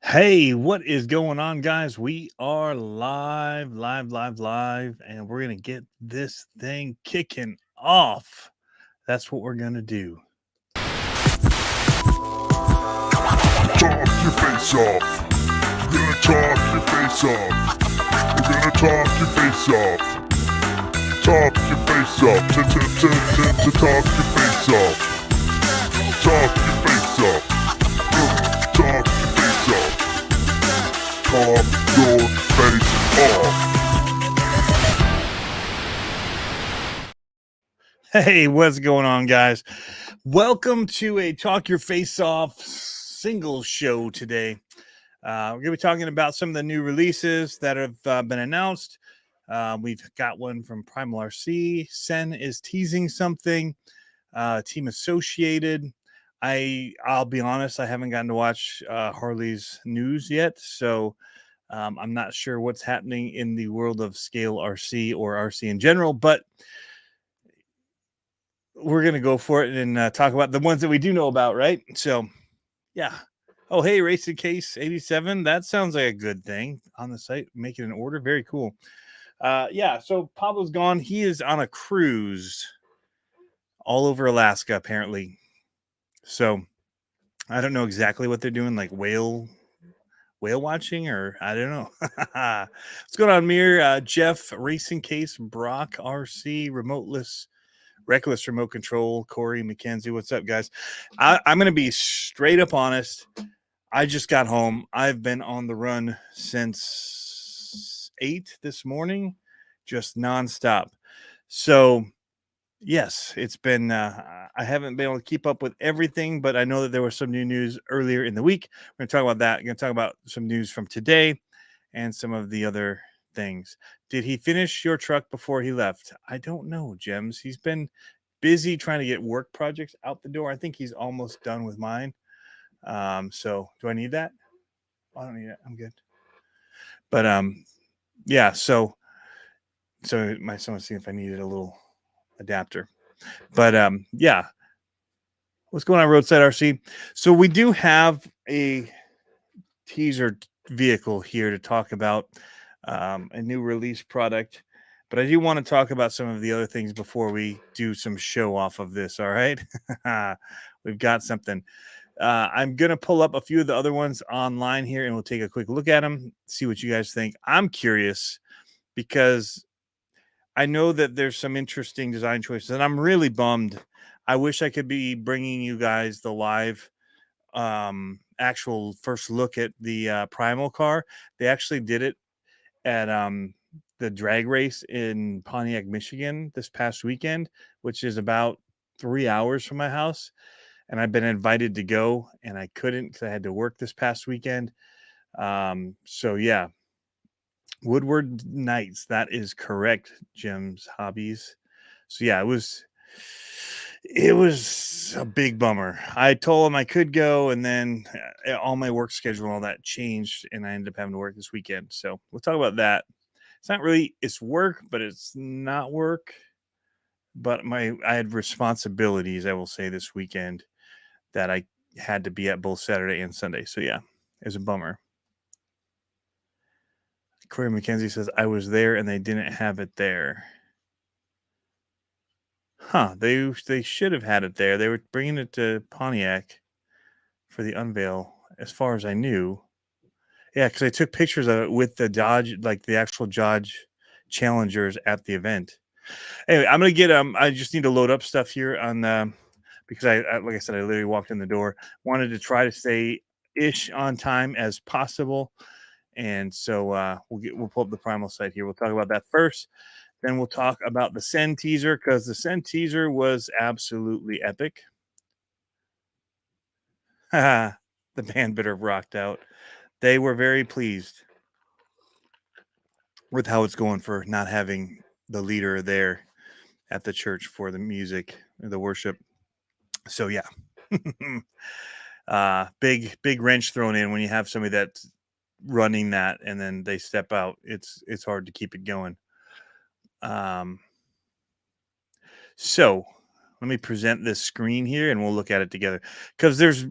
Hey, what is going on, guys? We are live, and we're going to get this thing kicking off. That's what we're going to do. Talk your face off. We're gonna talk your face off. We're gonna talk your face off. Talk your face off. Talk your face off. Talk your face off. Talk your face off. Talk your face off. Hey, what's going on, guys? Welcome to a Talk Your Face Off single show today. We're going to be talking about some of the new releases that have been announced. We've got one from Primal RC. Sen is teasing something. Team Associated. I'll be honest, I haven't gotten to watch Harley's news yet, so I'm not sure what's happening in the world of Scale RC or RC in general, but we're gonna go for it and talk about the ones that we do know about, right? So, yeah. Oh, hey, Racing Case 87. That sounds like a good thing on the site. Making an order, very cool. Yeah. So Pablo's gone. He is on a cruise all over Alaska, apparently. So I don't know exactly what they're doing, like whale watching, or I don't know. What's going on, Mir? Jeff, Racing Case, Brock, RC, Remoteless, Reckless Remote Control, Corey, McKenzie. What's up, guys? I'm going to be straight up honest. I just got home. I've been on the run since 8 this morning, just nonstop. So yes, it's been. I haven't been able to keep up with everything, but I know that there was some new news earlier in the week. We're going to talk about that. We're going to talk about some news from today and some of the other things. Did he finish your truck before he left? I don't know, Gems. He's been busy trying to get work projects out the door. I think he's almost done with mine. So do I need that? I don't need it. I'm good. But yeah. So my son was seeing if I needed a little adapter. But yeah. What's going on, Roadside RC? So we do have a teaser vehicle here to talk about a new release product, but I do want to talk about some of the other things before we do some show off of this. All right, we've got something. I'm gonna pull up a few of the other ones online here, and we'll take a quick look at them, see what you guys think. I'm curious because I know that there's some interesting design choices, and I'm really bummed. I wish I could be bringing you guys the live actual first look at the Primal car. They actually did it at the drag race in Pontiac, Michigan this past weekend, which is about 3 hours from my house. And I've been invited to go, and I couldn't because I had to work this past weekend. So yeah, Woodward Nights. That is correct, Jim's Hobbies. So yeah, it was a big bummer. I told him I could go, and then all my work schedule and all that changed, and I ended up having to work this weekend. So we'll talk about that. It's not really it's work, but it's not work. But I had responsibilities, I will say, this weekend that I had to be at both Saturday and Sunday. So yeah, it was a bummer. Corey McKenzie says I was there and they didn't have it there. Huh? They should have had it there. They were bringing it to Pontiac for the unveil, as far as I knew. Yeah, because I took pictures of it with the Dodge, like the actual Dodge Challengers at the event. Anyway, I'm gonna get I just need to load up stuff here on because I like I said, I literally walked in the door. Wanted to try to stay ish on time as possible, and so we'll pull up the Primal site here. We'll talk about that first. Then we'll talk about the Sen teaser because the Sen teaser was absolutely epic. The band better have rocked out. They were very pleased with how it's going for not having the leader there at the church for the music, the worship. So yeah, big wrench thrown in when you have somebody that's running that and then they step out. It's hard to keep it going. So let me present this screen here and we'll look at it together because there's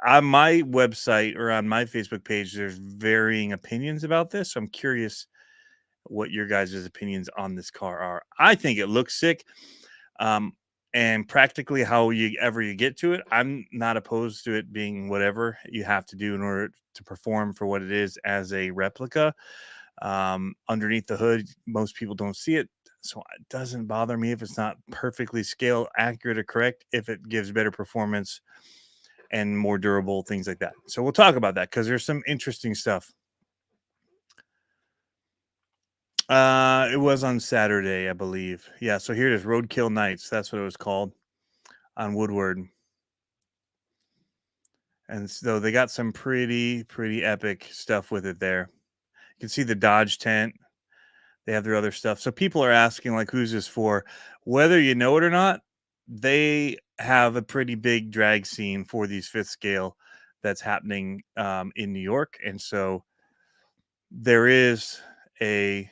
on my website or on my Facebook page, there's varying opinions about this. So I'm curious what your guys' opinions on this car are. I think it looks sick. Um, and practically how you get to it, I'm not opposed to it being whatever you have to do in order to perform for what it is as a replica. Underneath the hood, most people don't see it. So it doesn't bother me if it's not perfectly scale accurate or correct, if it gives better performance and more durable things like that. So we'll talk about that because there's some interesting stuff. It was on Saturday, I believe. Yeah, so here it is, Roadkill Nights. That's what it was called on Woodward. And so they got some pretty epic stuff with it there. You can see the Dodge tent. They have their other stuff. So people are asking, like, who's this for? Whether you know it or not, they have a pretty big drag scene for these fifth scale that's happening in New York. And so there is a,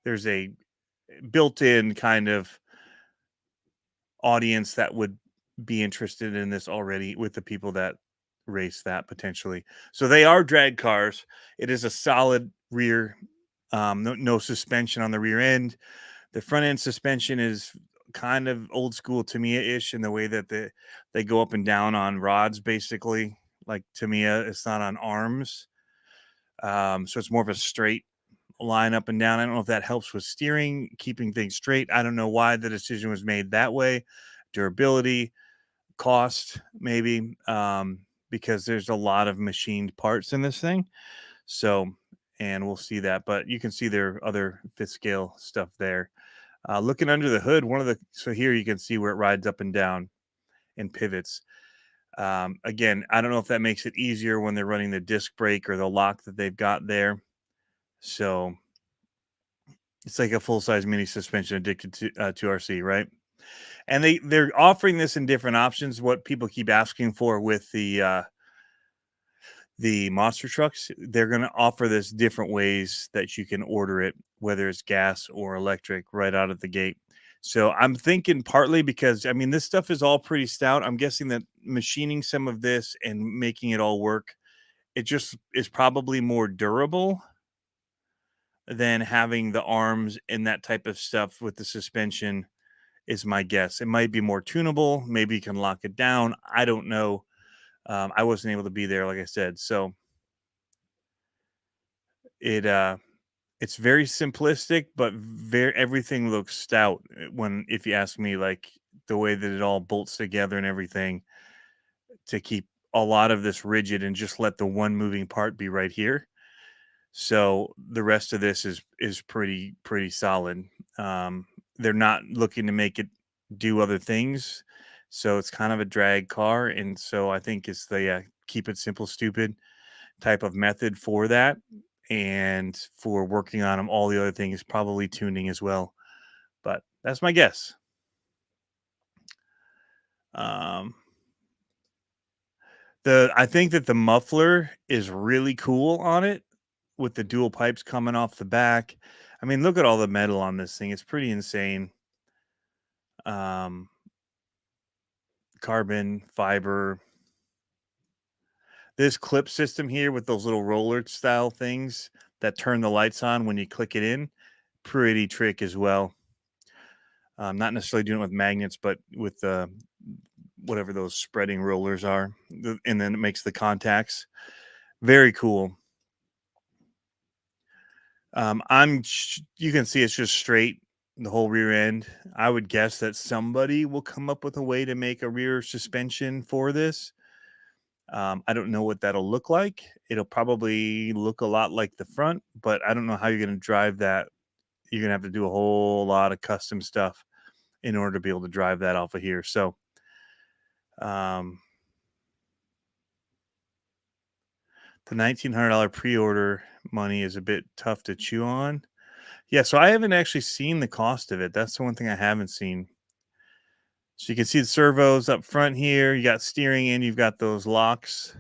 there's a built-in kind of audience that would be interested in this already with the people that race that potentially. So they are drag cars. It is a solid rear, no suspension on the rear end. The front end suspension is kind of old school Tamiya-ish in the way that they go up and down on rods, basically. Like Tamiya, it's not on arms. So it's more of a straight line up and down. I don't know if that helps with steering, keeping things straight. I don't know why the decision was made that way. Durability, cost, maybe, because there's a lot of machined parts in this thing. So, and we'll see that, but you can see their other fifth scale stuff there. Looking under the hood, so here you can see where it rides up and down and pivots. Again, I don't know if that makes it easier when they're running the disc brake or the lock that they've got there. So it's like a full-size mini suspension addicted to RC, right? And they're offering this in different options. What people keep asking for with the monster trucks, they're going to offer this different ways that you can order it, whether it's gas or electric, right out of the gate. So I'm thinking partly because, I mean, this stuff is all pretty stout. I'm guessing that machining some of this and making it all work, it just is probably more durable than having the arms and that type of stuff with the suspension, is my guess. It might be more tunable. Maybe you can lock it down. I don't know. I wasn't able to be there, like I said. So it's very simplistic, but everything looks stout. If you ask me, like the way that it all bolts together and everything to keep a lot of this rigid and just let the one moving part be right here. So the rest of this is pretty solid. They're not looking to make it do other things, so it's kind of a drag car, and so I think it's the keep it simple, stupid type of method for that, and for working on them, all the other things probably tuning as well. But that's my guess. I think that the muffler is really cool on it, with the dual pipes coming off the back. I mean, look at all the metal on this thing. It's pretty insane. Carbon fiber. This clip system here with those little roller style things that turn the lights on when you click it in, pretty trick as well. Not necessarily doing it with magnets, but with whatever those spreading rollers are, and then it makes the contacts. Very cool. You can see it's just straight, the whole rear end. I would guess that somebody will come up with a way to make a rear suspension for this. I don't know what that'll look like. It'll probably look a lot like the front, but I don't know how you're going to drive that. You're going to have to do a whole lot of custom stuff in order to be able to drive that off of here. So, the $1,900 pre-order money is a bit tough to chew on. Yeah, so I haven't actually seen the cost of it. That's the one thing I haven't seen. So you can see the servos up front here. You got steering in. You've got those locks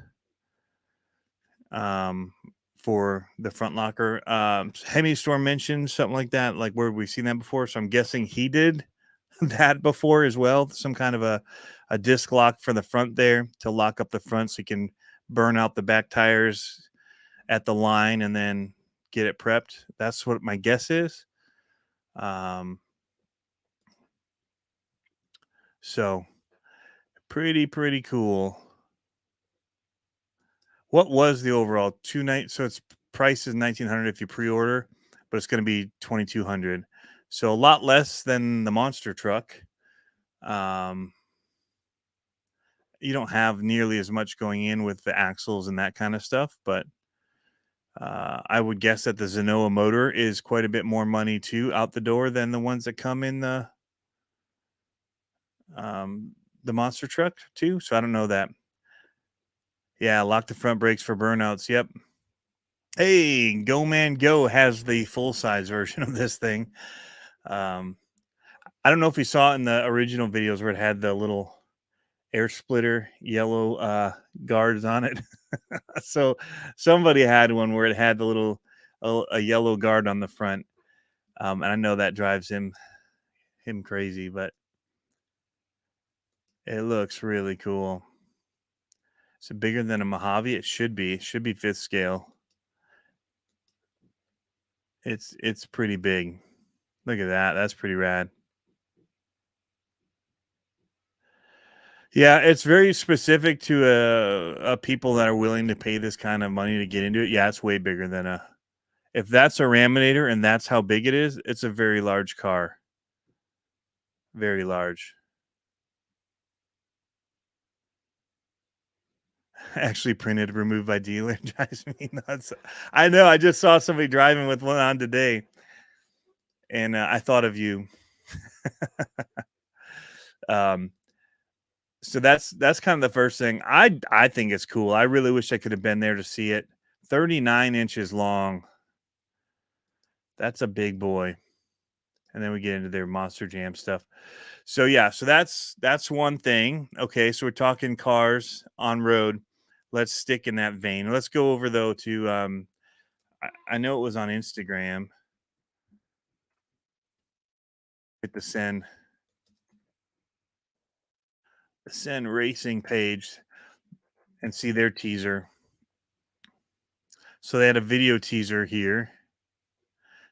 for the front locker. Hemi Storm mentioned something like that, like where we've seen that before. So I'm guessing he did that before as well. Some kind of a disc lock for the front there to lock up the front so you can burn out the back tires at the line and then get it prepped. That's what my guess is. So pretty cool. What was the overall 2 night? So its price is 1,900 if you pre-order, but it's going to be 2,200. So a lot less than the monster truck. You don't have nearly as much going in with the axles and that kind of stuff, but I would guess that the Zenoa motor is quite a bit more money too out the door than the ones that come in the monster truck too. So I don't know that. Yeah, lock the front brakes for burnouts. Yep. Hey, Go Man Go has the full size version of this thing. I don't know if you saw it in the original videos where it had the little air splitter yellow guards on it. So somebody had one where it had the little a yellow guard on the front, and I know that drives him crazy, but it looks really cool. Is it bigger than a Mojave? It should be. It should be 5th scale. It's pretty big. Look at that. That's pretty rad. Yeah, it's very specific to a people that are willing to pay this kind of money to get into it. Yeah, it's way bigger than a. If that's a Raminator and that's how big it is, it's a very large car. Very large. Actually printed, removed by dealer. Drives me nuts. I know. I just saw somebody driving with one on today, and I thought of you. So that's kind of the first thing. I think it's cool. I really wish I could have been there to see it. 39 inches long. That's a big boy. And then we get into their Monster Jam stuff. So yeah, so that's one thing. Okay, so we're talking cars on road. Let's stick in that vein. Let's go over though to I know it was on Instagram with the Sen Racing page and see their teaser. So they had a video teaser here.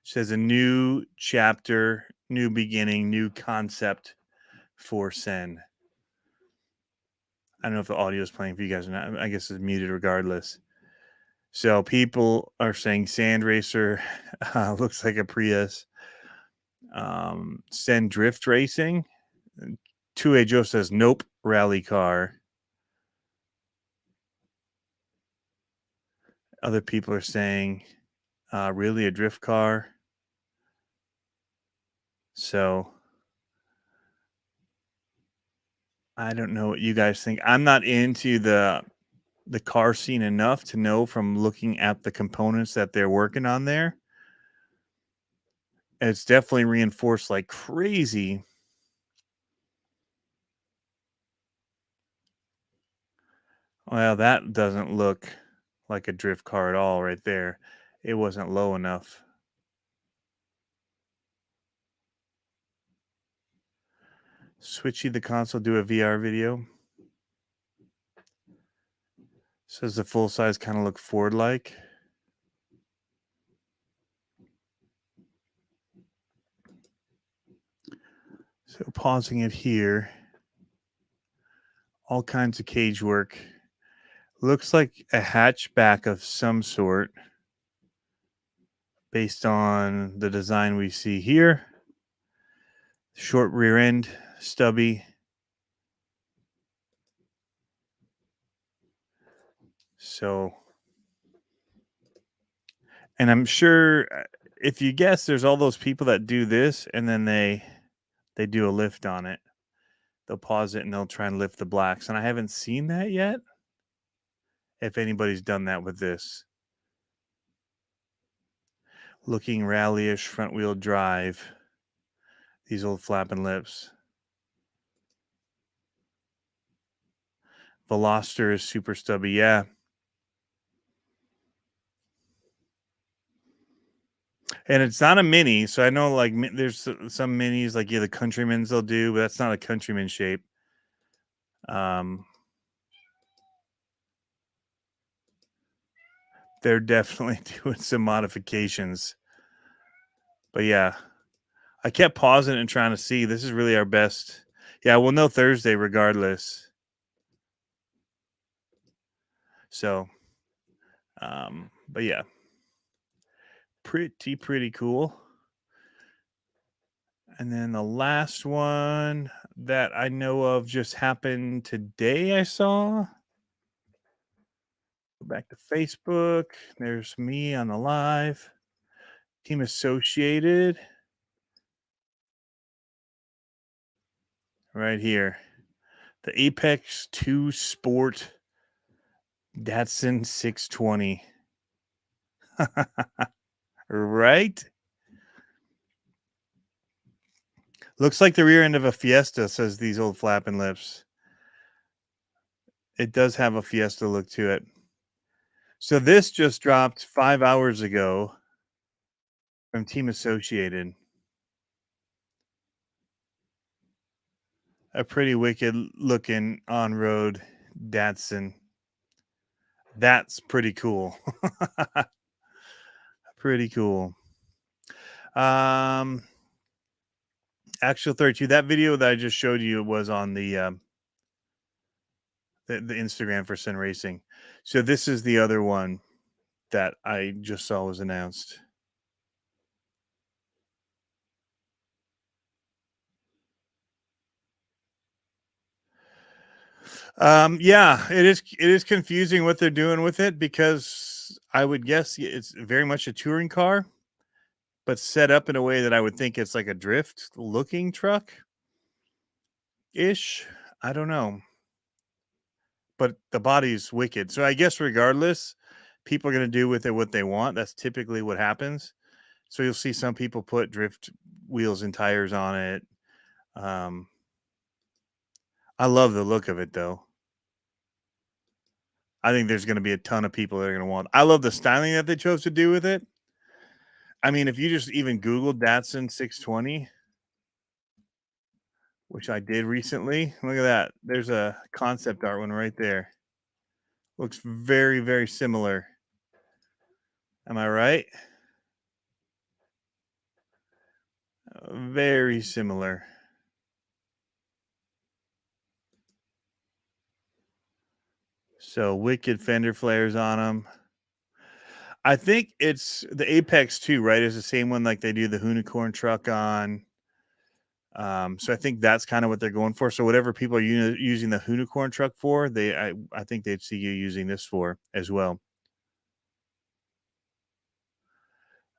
It says a new chapter, new beginning, new concept for Sen. I don't know if the audio is playing for you guys or not. I guess it's muted regardless. So people are saying Sand Racer looks like a Prius. Sen Drift Racing. 2A Joe says nope, rally car. Other people are saying really a drift car. So I don't know what you guys think. I'm not into the car scene enough to know from looking at the components that they're working on there. It's definitely reinforced like crazy. Well, that doesn't look like a drift car at all right there. It wasn't low enough. Switchy the console, do a VR video. Says the full size kind of look Ford like. So pausing it here. All kinds of cage work. Looks like a hatchback of some sort based on the design we see here. Short rear end, stubby. So, and I'm sure if you guess, there's all those people that do this and then they do a lift on it. They'll pause it and they'll try and lift the blacks. And I haven't seen that yet. If anybody's done that with this. Looking rally-ish front wheel drive. These old flapping lips. Veloster is super stubby. Yeah. And it's not a mini. So I know like there's some minis like the Countryman's they'll do, but that's not a Countryman shape. They're definitely doing some modifications. But yeah, I kept pausing and trying to see. This is really our best. Yeah, we'll know Thursday regardless. So, but yeah, pretty cool. And then the last one that I know of just happened today, I saw. Go back to Facebook. There's me on the live. Team Associated. Right here. The Apex 2 Sport Datsun 620. Right? Looks like the rear end of a Fiesta, says these old flapping lips. It does have a Fiesta look to it. So this just dropped 5 hours ago from Team Associated. A pretty wicked looking on-road Datsun. That's pretty cool. Pretty cool. Actual 32. That video that I just showed you was on the Instagram for Sun Racing. So this is the other one that I just saw was announced. Yeah, it is confusing what they're doing with it, because I would guess it's very much a touring car, but set up in a way that I would think it's like a drift looking truck ish. I don't know. But the body's wicked. So I guess regardless, people are going to do with it what they want. That's typically what happens. So you'll see some people put drift wheels and tires on it. I love the look of it, though. I think there's going to be a ton of people that are going to want. I love the styling that they chose to do with it. I mean, if you just even Google Datsun 620, which I did recently, look at that. There's a concept art one right there. Looks very similar. Am I right? Very similar. So wicked fender flares on them. I think it's the Apex 2, right? Is the same one like they do the unicorn truck on. So I think that's kind of what they're going for. So whatever people are using the unicorn truck for, I think they'd see you using this for as well.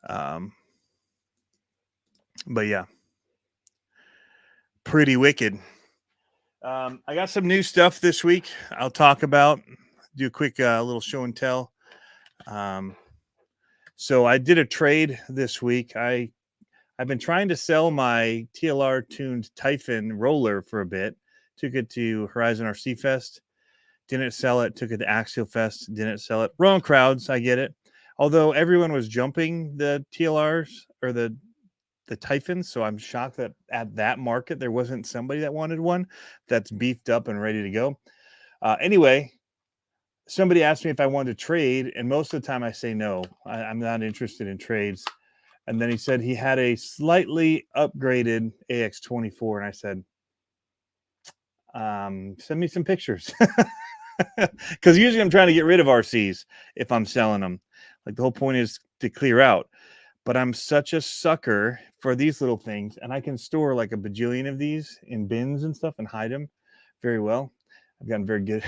But yeah, pretty wicked. I got some new stuff this week I'll talk about. Do a quick little show and tell. So I did a trade this week. I've been trying to sell my TLR tuned Typhon roller for a bit. Took it to Horizon RC Fest. Didn't sell it. Took it to Axial Fest. Didn't sell it. Wrong crowds. I get it. Although everyone was jumping the TLRs or the Typhons, so I'm shocked that at that market there wasn't somebody that wanted one that's beefed up and ready to go. Anyway, somebody asked me if I wanted to trade, and most of the time I say no. I'm not interested in trades. And then he said he had a slightly upgraded AX24, and I said, send me some pictures. Because usually I'm trying to get rid of RCs if I'm selling them. Like the whole point is to clear out. But I'm such a sucker for these little things, and I can store like a bajillion of these in bins and stuff and hide them very well. I've gotten very good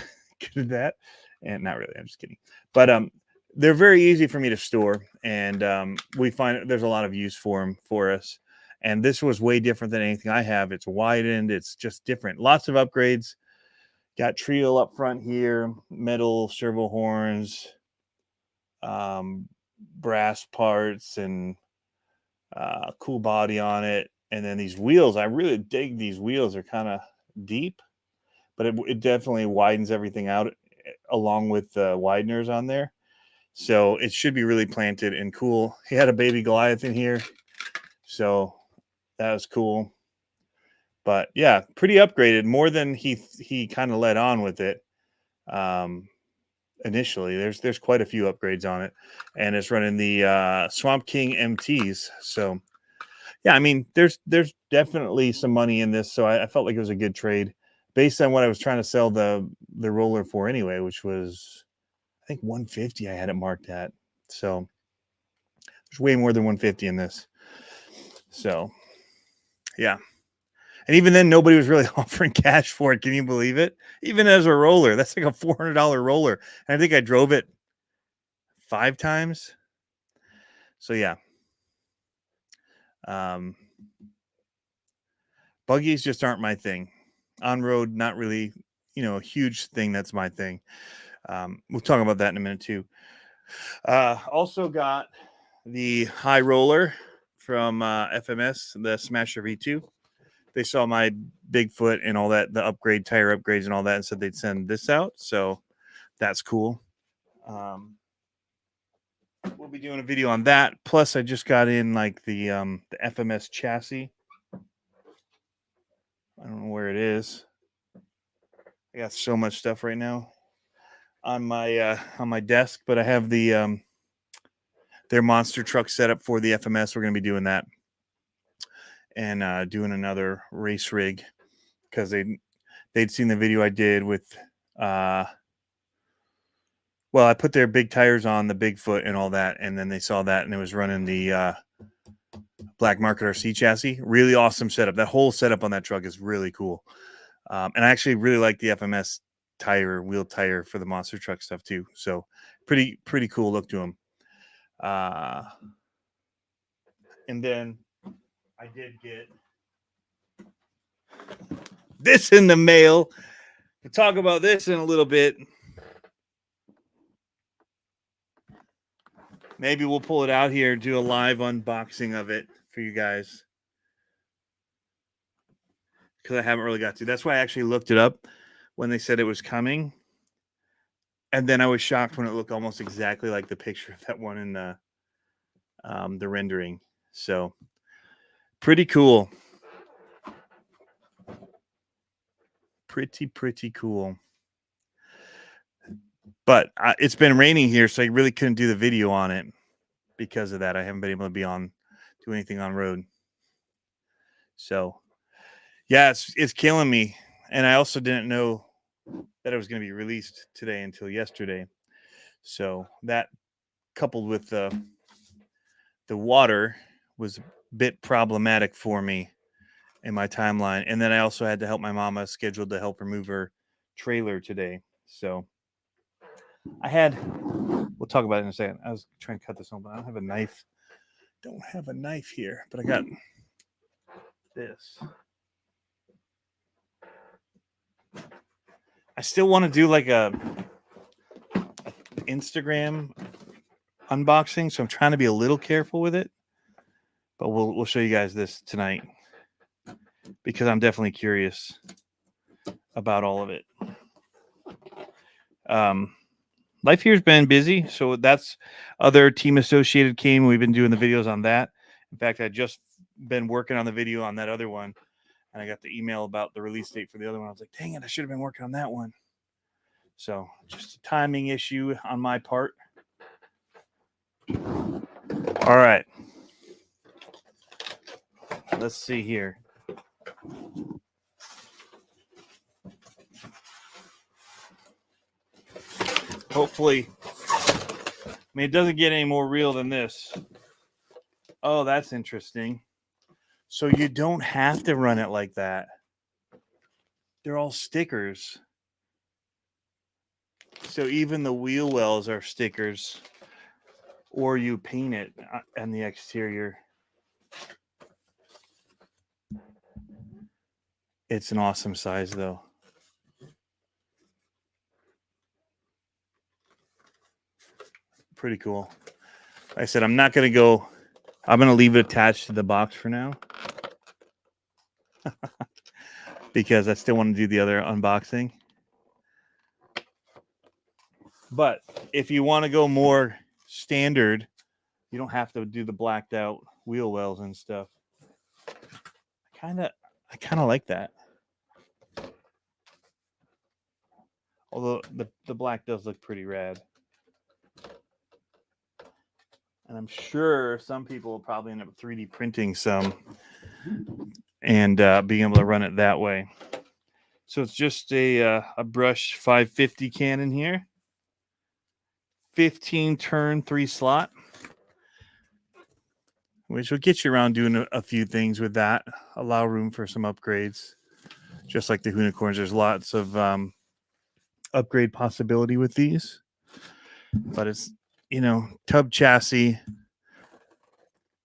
at that. And not really, I'm just kidding. But they're very easy for me to store, and we find there's a lot of use for them for us. And this was way different than anything I have. It's widened. It's just different. Lots of upgrades. Got Trio up front here, metal servo horns, brass parts, and cool body on it. And then these wheels, I really dig these wheels. They're kind of deep, but it definitely widens everything out along with the wideners on there. So it should be really planted and cool. He had a baby Goliath in here, so that was cool. But yeah, pretty upgraded, more than he kind of let on with it. Initially, there's quite a few upgrades on it, and it's running the Swamp King MTs. So yeah, I mean, there's definitely some money in this, so I felt like it was a good trade based on what I was trying to sell the roller for anyway, which was I think 150. I had it marked at, so there's way more than 150 in this. So yeah. And even then, nobody was really offering cash for it. Can you believe it? Even as a roller, that's like a $400 roller. And I think I drove it 5 times. So yeah. Buggies just aren't my thing. On road, not really, a huge thing that's my thing. We'll talk about that in a minute too. Also got the high roller from FMS, the Smasher V2. They saw my Bigfoot and all that, the tire upgrades and all that, and said they'd send this out. So that's cool. We'll be doing a video on that. Plus, I just got in like the FMS chassis. I don't know where it is. I got so much stuff right now on my desk, but I have the their monster truck set up for the FMS. We're going to be doing that and doing another race rig because they'd seen the video I did with well, I put their big tires on the Bigfoot and all that, and then they saw that and it was running the Black Market RC chassis. Really awesome setup. That whole setup on that truck is really cool. And I actually really like the FMS wheel tire for the monster truck stuff too. So pretty cool look to them. And then I did get this in the mail. We'll talk about this in a little bit. Maybe we'll pull it out here and do a live unboxing of it for you guys. Because I haven't really got to. That's why I actually looked it up when they said it was coming. And then I was shocked when it looked almost exactly like the picture of that one in the rendering. So pretty cool. Pretty cool. But it's been raining here, so I really couldn't do the video on it because of that. I haven't been able to do anything on road. So yeah, it's killing me. And I also didn't know that it was going to be released today until yesterday. So that coupled with the water was a bit problematic for me in my timeline. And then I also had to help my mama, scheduled to help her move her trailer today. So we'll talk about it in a second. I was trying to cut this open. I don't have a knife. Don't have a knife here, but I got this. I still want to do like a Instagram unboxing, so I'm trying to be a little careful with it. But we'll show you guys this tonight because I'm definitely curious about all of it. Life here's been busy, so that's other Team Associated came. We've been doing the videos on that. In fact, I just been working on the video on that other one, and I got the email about the release date for the other one. I was like, dang it, I should have been working on that one. So just a timing issue on my part. All right. Let's see here. Hopefully, it doesn't get any more real than this. Oh, that's interesting. So you don't have to run it like that. They're all stickers. So even the wheel wells are stickers. Or you paint it on the exterior. It's an awesome size, though. Pretty cool. Like I said, I'm not going to go. I'm going to leave it attached to the box for now. Because I still want to do the other unboxing. But if you want to go more standard, you don't have to do the blacked out wheel wells and stuff. I I kind of like that. Although the black does look pretty rad. And I'm sure some people will probably end up 3D printing some and being able to run it that way. So it's just a brush 550 cannon here. 15 turn, 3 slot. Which will get you around doing a few things with that. Allow room for some upgrades. Just like the unicorns, there's lots of upgrade possibility with these. But it's, tub chassis,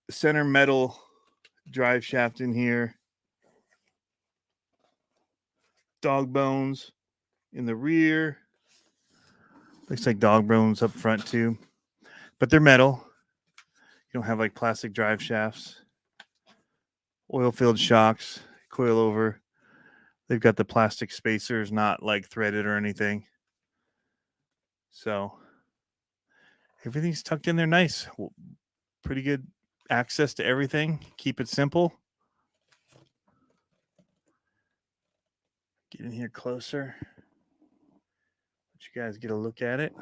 center metal drive shaft in here, dog bones in the rear. Looks like dog bones up front too. But they're metal. You don't have like plastic drive shafts. Oil-filled shocks, coil over. They've got the plastic spacers, not like threaded or anything. So everything's tucked in there nice. Pretty good access to everything. Keep it simple. Get in here closer. Let you guys get a look at it.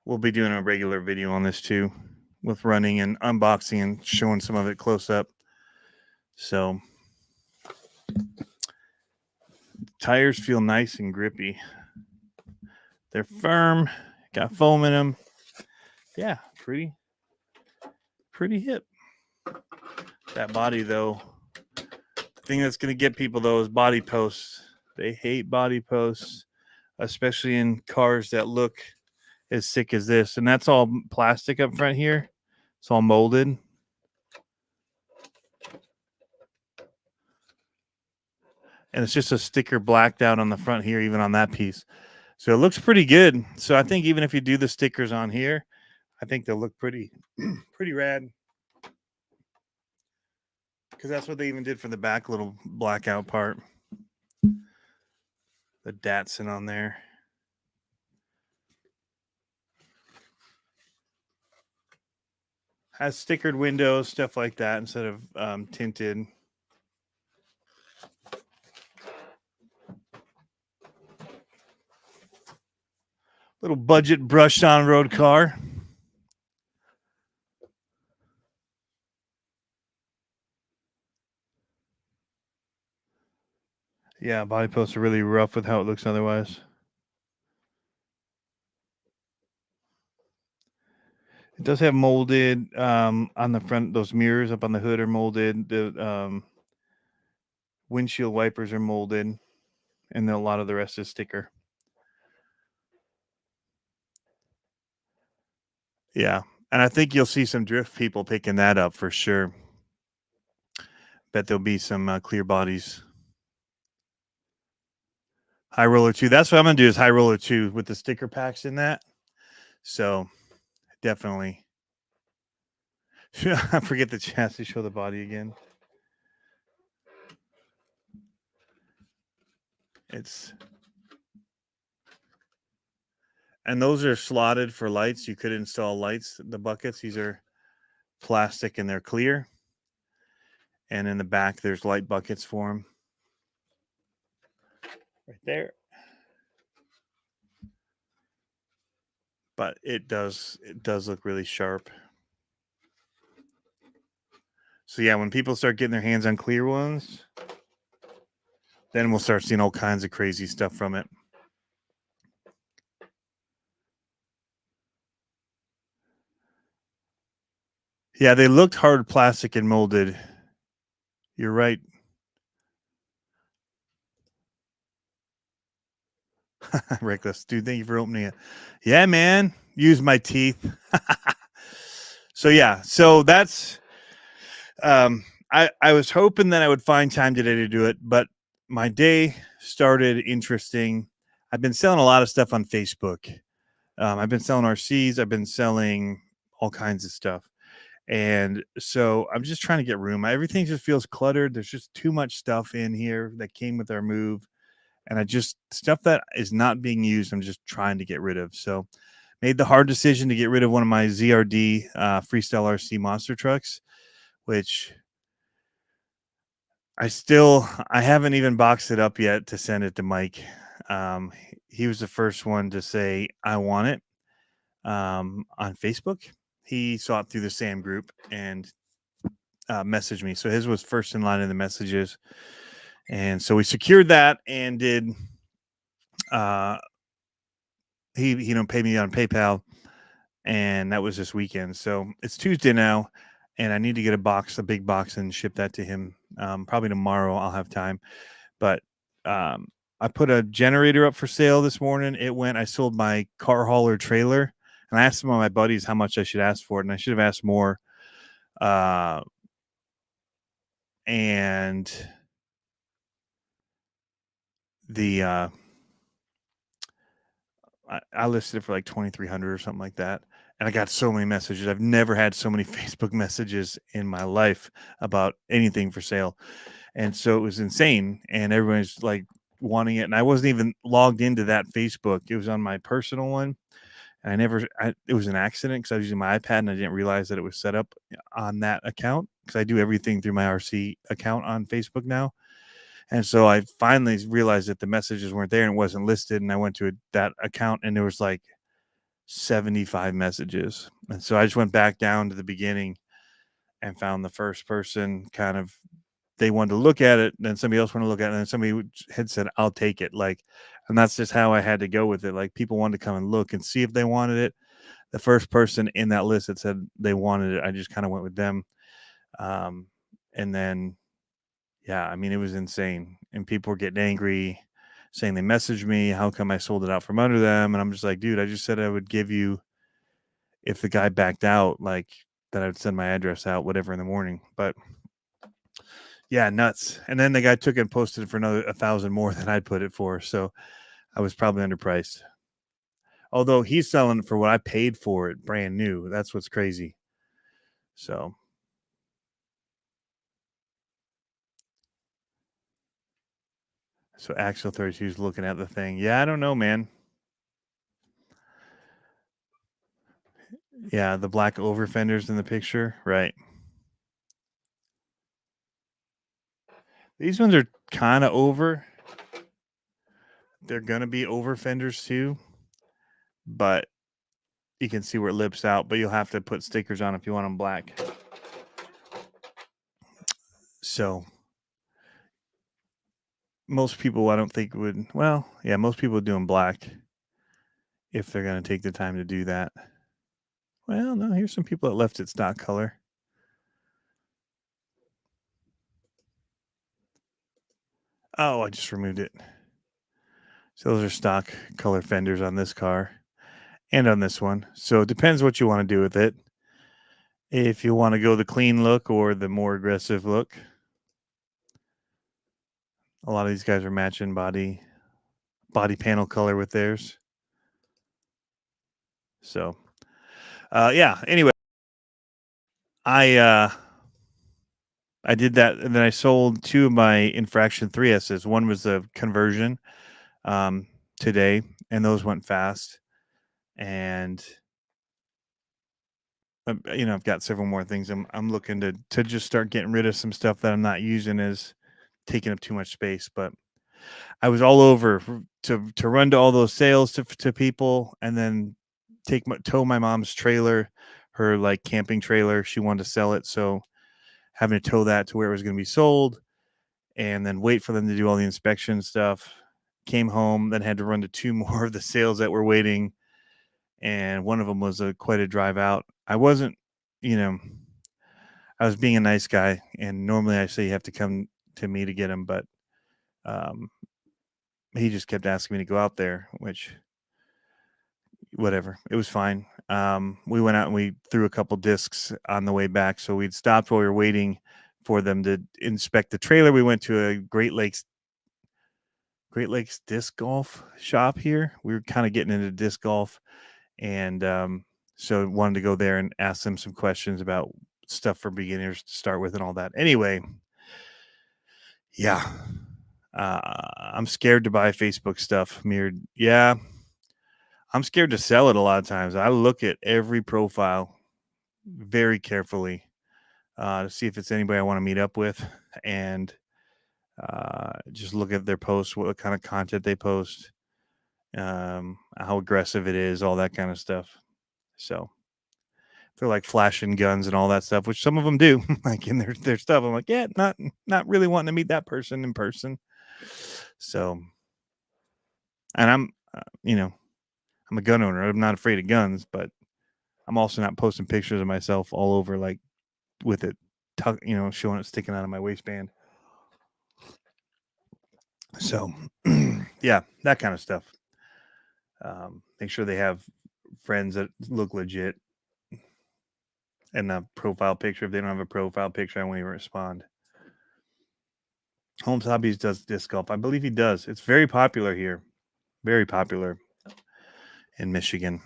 We'll be doing a regular video on this too, with running and unboxing and showing some of it close up. So tires feel nice and grippy. They're firm, got foam in them. Yeah, pretty hip. That body though, the thing that's going to get people though is body posts. They hate body posts, especially in cars that look as sick as this. And that's all plastic up front here. It's all molded. And it's just a sticker blacked out on the front here, even on that piece. So it looks pretty good. So I think even if you do the stickers on here, I think they'll look pretty rad. Because that's what they even did for the back little blackout part. The Datsun on there. Has stickered windows, stuff like that, instead of tinted. Little budget brushed on road car. Yeah, body posts are really rough with how it looks otherwise. It does have molded on the front. Those mirrors up on the hood are molded. The windshield wipers are molded. And then a lot of the rest is sticker. Yeah. And I think you'll see some drift people picking that up for sure. Bet there'll be some clear bodies. High roller 2. That's what I'm going to do is high roller 2 with the sticker packs in that. So definitely. I forget the chassis, show the body again. And those are slotted for lights. You could install lights, the buckets. These are plastic and they're clear. And in the back, there's light buckets for them. Right there. But it does look really sharp. So yeah, when people start getting their hands on clear ones, then we'll start seeing all kinds of crazy stuff from it. Yeah, they looked hard plastic and molded. You're right. Reckless. Dude, thank you for opening it. Yeah, man. Use my teeth. So yeah, so that's I was hoping that I would find time today to do it, but my day started interesting. I've been selling a lot of stuff on Facebook. I've been selling RCs. I've been selling all kinds of stuff. And so I'm just trying to get room. Everything just feels cluttered. There's just too much stuff in here that came with our move. And stuff that is not being used, I'm just trying to get rid of. So made the hard decision to get rid of one of my ZRD Freestyle RC monster trucks, which I haven't even boxed it up yet to send it to Mike. He was the first one to say, I want it on Facebook. He saw it through the Sam group and messaged me. So his was first in line in the messages. And so we secured that and did, he paid me on PayPal. And that was this weekend. So it's Tuesday now. And I need to get a big box, and ship that to him. Probably tomorrow I'll have time. But I put a generator up for sale this morning. I sold my car hauler trailer, and I asked some of my buddies how much I should ask for it, and I should have asked more. And the I listed it for like 2,300 or something like that. And I got so many messages. I've never had so many Facebook messages in my life about anything for sale. And so it was insane. And everyone's like wanting it. And I wasn't even logged into that Facebook. It was on my personal one. And it was an accident because I was using my iPad and I didn't realize that it was set up on that account because I do everything through my RC account on Facebook now. And so I finally realized that the messages weren't there and it wasn't listed. And I went to that account and there was like 75 messages. And so I just went back down to the beginning and found the first person they wanted to look at it. Then somebody else wanted to look at it. And then somebody had said, I'll take it. And that's just how I had to go with it. Like people wanted to come and look and see if they wanted it. The first person in that list that said they wanted it, I just kind of went with them. And then, yeah, I mean, it was insane. And people were getting angry, saying they messaged me. How come I sold it out from under them? And I'm just like, dude, I just said I would give you, if the guy backed out, like that I would send my address out, whatever, in the morning. But yeah, nuts. And then the guy took it and posted it for another 1,000 more than I'd put it for. So I was probably underpriced. Although he's selling it for what I paid for it, brand new. That's what's crazy. So Axel 32 is looking at the thing. Yeah, I don't know, man. Yeah, the black over fenders in the picture. Right. These ones are kind of over. They're going to be over fenders too. But you can see where it lips out. But you'll have to put stickers on if you want them black. So most people, I don't think would. Well, yeah, most people would do them black if they're going to take the time to do that. Well, no, here's some people that left it stock color. Oh, I just removed it. So those are stock color fenders on this car and on this one. So it depends what you want to do with it. If you want to go the clean look or the more aggressive look. A lot of these guys are matching body panel color with theirs. So, yeah, anyway, I did that, and then I sold 2 of my Infraction 3S's. One was a conversion today, and those went fast. And I've got several more things. I'm looking to just start getting rid of some stuff that I'm not using as taking up too much space. But I was all over to run to all those sales to people, and then tow my mom's trailer, her like camping trailer. She wanted to sell it, so having to tow that to where it was going to be sold, and then wait for them to do all the inspection stuff. Came home, then had to run to 2 more of the sales that were waiting, and one of them was quite a drive out. I wasn't, I was being a nice guy, and normally I say you have to come to me to get them, but he just kept asking me to go out there, which whatever, it was fine. We went out and we threw a couple discs on the way back, so we'd stopped while we were waiting for them to inspect the trailer. We went to a Great Lakes disc golf shop here. We were kind of getting into disc golf, and so wanted to go there and ask them some questions about stuff for beginners to start with and all that. Anyway, yeah, I'm scared to buy Facebook stuff. Mirrored, yeah. I'm scared to sell it a lot of times. I look at every profile very carefully to see if it's anybody I want to meet up with. And Just look at their posts, what kind of content they post, how aggressive it is, all that kind of stuff. So if they're like flashing guns and all that stuff, which some of them do, like in their stuff, I'm like, yeah, not really wanting to meet that person in person. So, and I'm, I'm a gun owner. I'm not afraid of guns, but I'm also not posting pictures of myself all over, like with it, showing it sticking out of my waistband. So, yeah, that kind of stuff. Make sure they have friends that look legit, and a profile picture. If they don't have a profile picture, I won't even respond. Holmes Hobbies does disc golf. I believe he does. It's very popular here. Very popular in Michigan.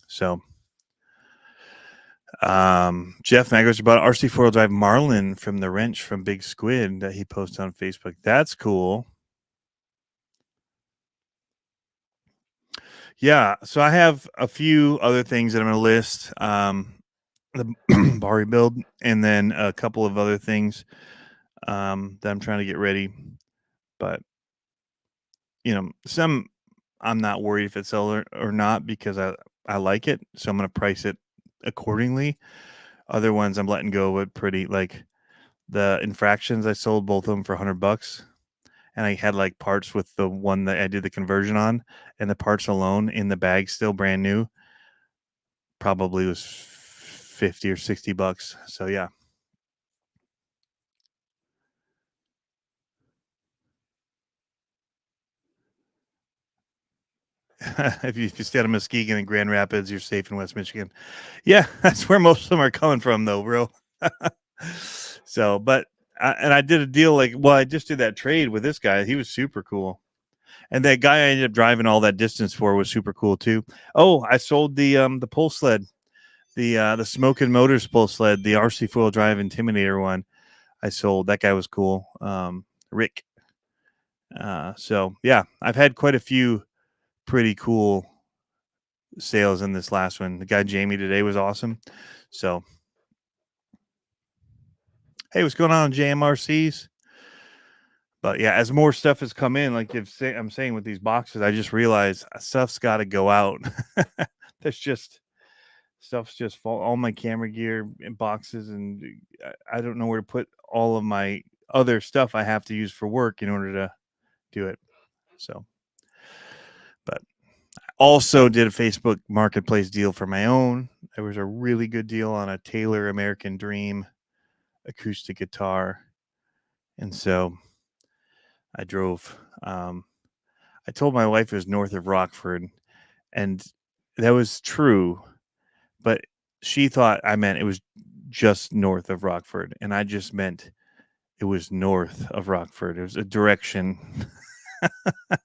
So, Jeff Magos about RC 4-wheel drive Marlin from the wrench from Big Squid that he posted on Facebook. That's cool. Yeah, so I have a few other things that I'm going to list. The bar rebuild, and then a couple of other things that I'm trying to get ready. But some I'm not worried if it's sell or not, because I like it, so I'm going to price it accordingly. Other ones I'm letting go with pretty, like the infractions. I sold both of them for $100, and I had like parts with the one that I did the conversion on, and the parts alone in the bag, still brand new, probably was $50 or $60. So yeah. if you stay out of Muskegon and Grand Rapids, you're safe in West Michigan. Yeah, that's where most of them are coming from, though, bro. So, but I did a deal I just did that trade with this guy. He was super cool, and that guy I ended up driving all that distance for was super cool too. Oh, I sold the pull sled, the Smoking Motors pull sled, the RC 4-wheel drive Intimidator one. I sold. That guy was cool, Rick. So yeah, I've had quite a few pretty cool sales in this last one. The guy Jamie today was awesome. So, hey, what's going on, JMRCs? But yeah, as more stuff has come in, like I'm saying with these boxes, I just realized stuff's got to go out. There's just stuff's just all my camera gear in boxes, and I don't know where to put all of my other stuff I have to use for work in order to do it. So, but also did a Facebook Marketplace deal for my own. There was a really good deal on a Taylor American Dream acoustic guitar, and so I drove. I told my wife it was north of Rockford, and that was true, but she thought I meant it was just north of Rockford, and I just meant it was north of Rockford. It was a direction,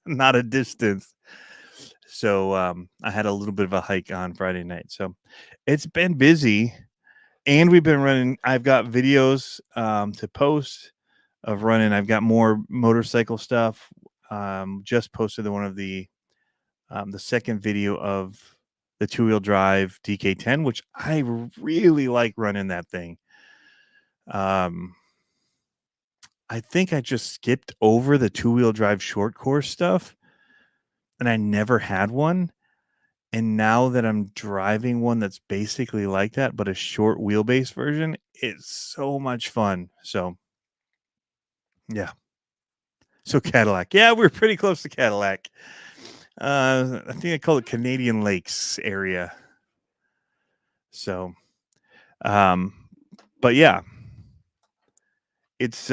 not a distance. So I had a little bit of a hike on Friday night. So it's been busy, and we've been running. I've got videos to post of running. I've got more motorcycle stuff. Just posted one of the second video of the 2-wheel drive DK10, which I really like running that thing. I think I just skipped over the 2-wheel drive short course stuff, and I never had one. And now that I'm driving one that's basically like that, but a short wheelbase version, it's so much fun. So, yeah. So Cadillac. Yeah, we're pretty close to Cadillac. I think I call it Canadian Lakes area. So, but yeah, it's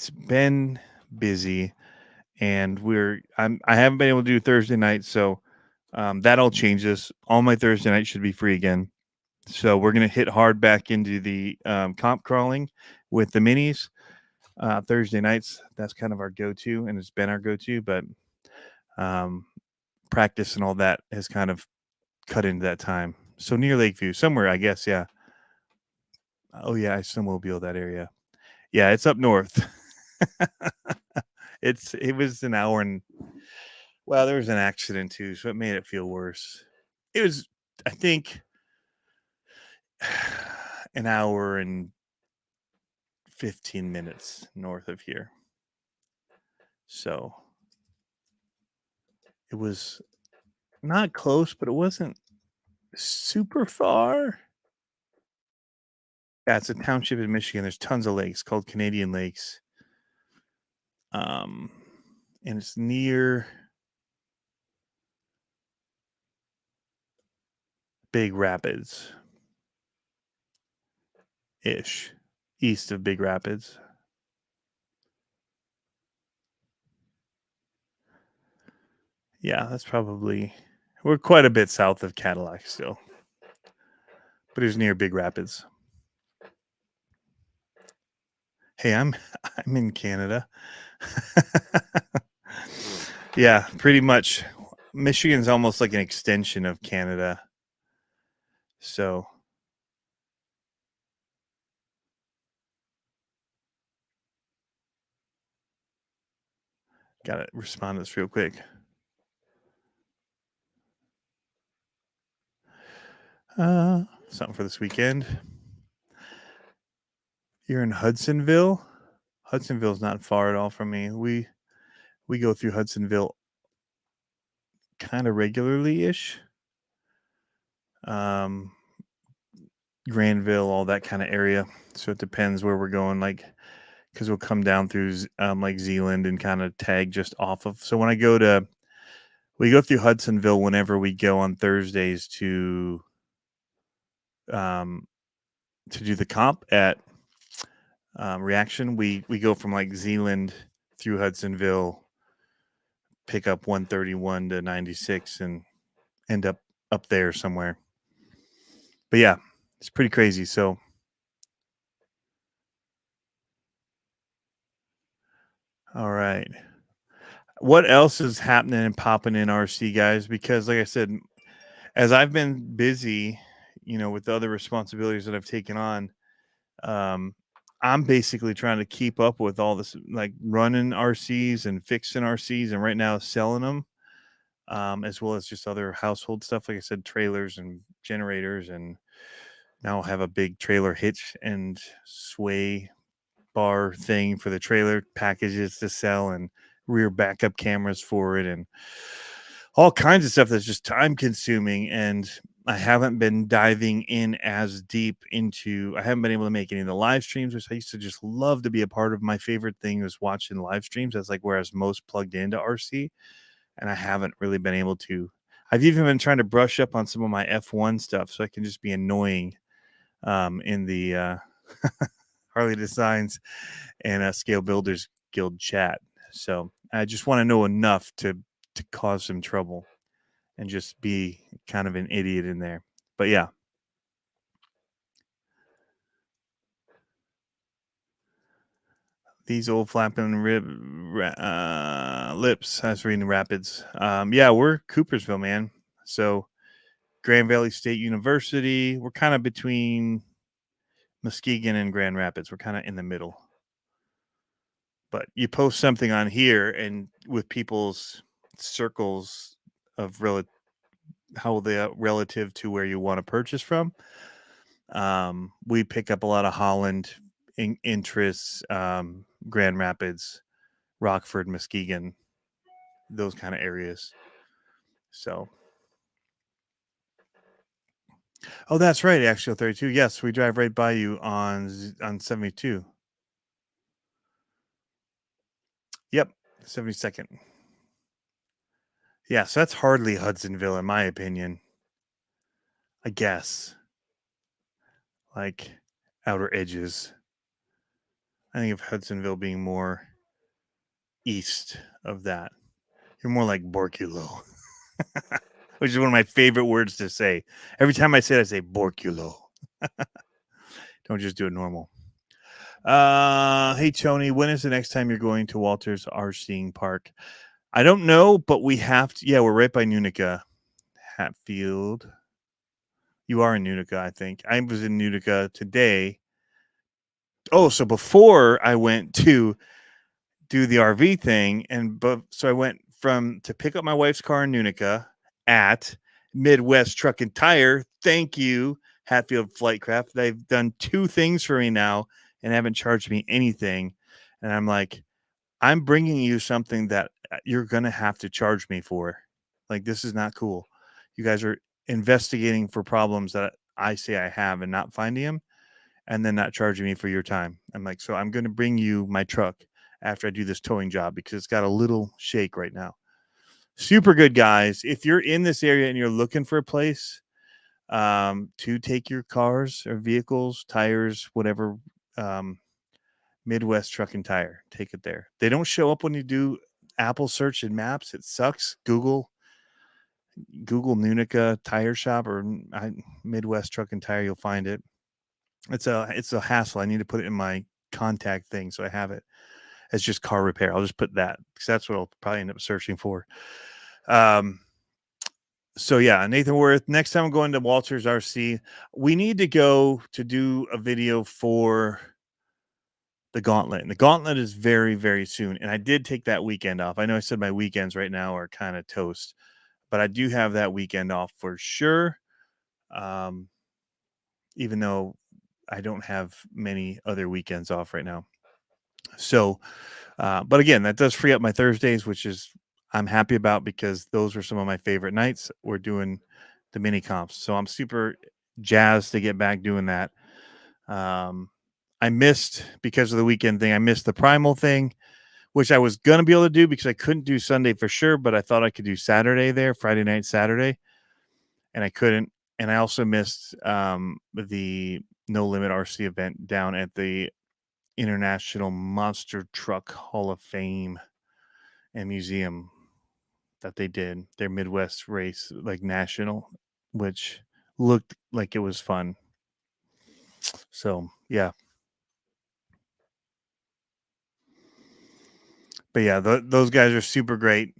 been busy, and I haven't been able to do Thursday night, so that all changes. All my Thursday nights should be free again. So we're gonna hit hard back into the comp crawling with the minis. Thursday nights, that's kind of our go-to, and it's been our go-to, but practice and all that has kind of cut into that time. So near Lakeview, somewhere, I guess, yeah. Oh yeah, I snowmobile that area. Yeah, it's up north. It was an hour, and well, there was an accident too, so it made it feel worse. It was, I think, an hour and 15 minutes north of here. So it was not close, but it wasn't super far. Yeah, it's a township in Michigan. There's tons of lakes called Canadian Lakes. And it's near Big Rapids ish, east of Big Rapids. Yeah, that's probably, we're quite a bit south of Cadillac still, but it's near Big Rapids. Hey, I'm in Canada. Yeah, pretty much. Michigan's almost like an extension of Canada. So gotta respond to this real quick. Something for this weekend. You're in Hudsonville. Hudsonville's not far at all from me. We go through Hudsonville kind of regularly-ish. Granville, all that kind of area. So it depends where we're going, like, because we'll come down through like Zealand and kind of tag just off of. So when we go through Hudsonville whenever we go on Thursdays to do the comp at Reaction. We go from like Zealand through Hudsonville, pick up 131 to 96 and end up there somewhere. But yeah, it's pretty crazy. So all right. What else is happening and popping in RC, guys? Because like I said, as I've been busy, with the other responsibilities that I've taken on, I'm basically trying to keep up with all this, like running RCs and fixing RCs, and right now selling them, as well as just other household stuff. Like I said, trailers and generators, and now I'll have a big trailer hitch and sway bar thing for the trailer packages to sell, and rear backup cameras for it, and all kinds of stuff that's just time consuming. And I haven't been diving in as deep into, I haven't been able to make any of the live streams, which I used to just love to be a part of. My favorite thing was watching live streams. That's like where I was most plugged into RC. And I haven't really been able to. I've even been trying to brush up on some of my F1 stuff so I can just be annoying in the Harley Designs and Scale Builders Guild chat. So I just want to know enough to cause some trouble and just be kind of an idiot in there. But yeah. These old flapping lips. I was reading Rapids. Yeah, we're Coopersville, man. So Grand Valley State University. We're kind of between Muskegon and Grand Rapids. We're kind of in the middle. But you post something on here, and with people's circles of how they are relative to where you want to purchase from. We pick up a lot of Holland interests, Grand Rapids, Rockford, Muskegon, those kind of areas. So, oh, that's right, Axial 32. Yes, we drive right by you on 72. Yep, 72nd. Yeah, so that's hardly Hudsonville, in my opinion. I guess. Like outer edges. I think of Hudsonville being more east of that. You're more like Borculo, which is one of my favorite words to say. Every time I say it, I say Borculo. Don't just do it normal. Hey, Tony, when is the next time you're going to Walter's RCing Park? I don't know, but we have to. Yeah, we're right by Nunica, Hatfield. You are in Nunica, I think. I was in Nunica today. Oh, so before I went to do the RV thing, so I went to pick up my wife's car in Nunica at Midwest Truck and Tire. Thank you, Hatfield Flightcraft. They've done two things for me now and haven't charged me anything. And I'm like, I'm bringing you something that you're going to have to charge me for. Like, this is not cool. You guys are investigating for problems that I say I have and not finding them, and then not charging me for your time. I'm like, so I'm going to bring you my truck after I do this towing job because it's got a little shake right now. Super good guys. If you're in this area and you're looking for a place to take your cars or vehicles, tires, whatever, Midwest Truck and Tire, take it there. They don't show up when you do Apple search and maps. It sucks. Google Nunica Tire Shop or Midwest Truck and Tire. You'll find it. It's a hassle. I need to put it in my contact thing so I have it. It's just car repair. I'll just put that because that's what I'll probably end up searching for. So yeah, Nathan Worth. Next time I'm going to Walters RC, we need to go to do a video for the Gauntlet. And the Gauntlet is very, very soon. And I did take that weekend off. I know I said my weekends right now are kind of toast, but I do have that weekend off for sure. Even though I don't have many other weekends off right now. So, but again, that does free up my Thursdays, which is I'm happy about because those are some of my favorite nights. We're doing the mini comps. So I'm super jazzed to get back doing that. I missed, because of the weekend thing, I missed the Primal thing, which I was going to be able to do because I couldn't do Sunday for sure, but I thought I could do Saturday there, Friday night, Saturday, and I couldn't. And I also missed the No Limit RC event down at the International Monster Truck Hall of Fame and Museum that they did, their Midwest race, like national, which looked like it was fun. So, yeah. But yeah, those guys are super great.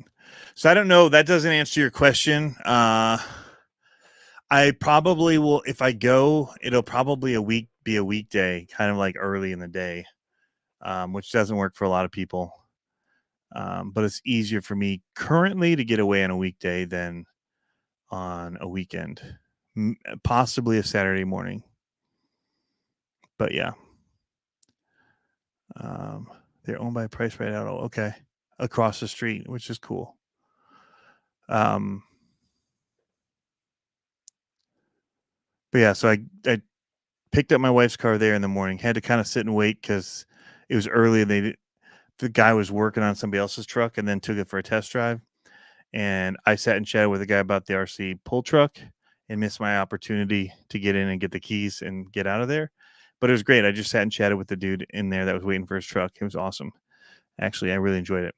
So I don't know. That doesn't answer your question. I probably will, if I go, it'll probably be a weekday, kind of like early in the day, which doesn't work for a lot of people. But it's easier for me currently to get away on a weekday than on a weekend, possibly a Saturday morning. But yeah, they're owned by Price Right Auto. Okay, across the street, which is cool. But yeah, so I picked up my wife's car there in the morning. Had to kind of sit and wait because it was early and the guy was working on somebody else's truck and then took it for a test drive. And I sat and chatted with a guy about the RC pull truck and missed my opportunity to get in and get the keys and get out of there. But it was great. I just sat and chatted with the dude in there that was waiting for his truck. It was awesome. Actually, I really enjoyed it.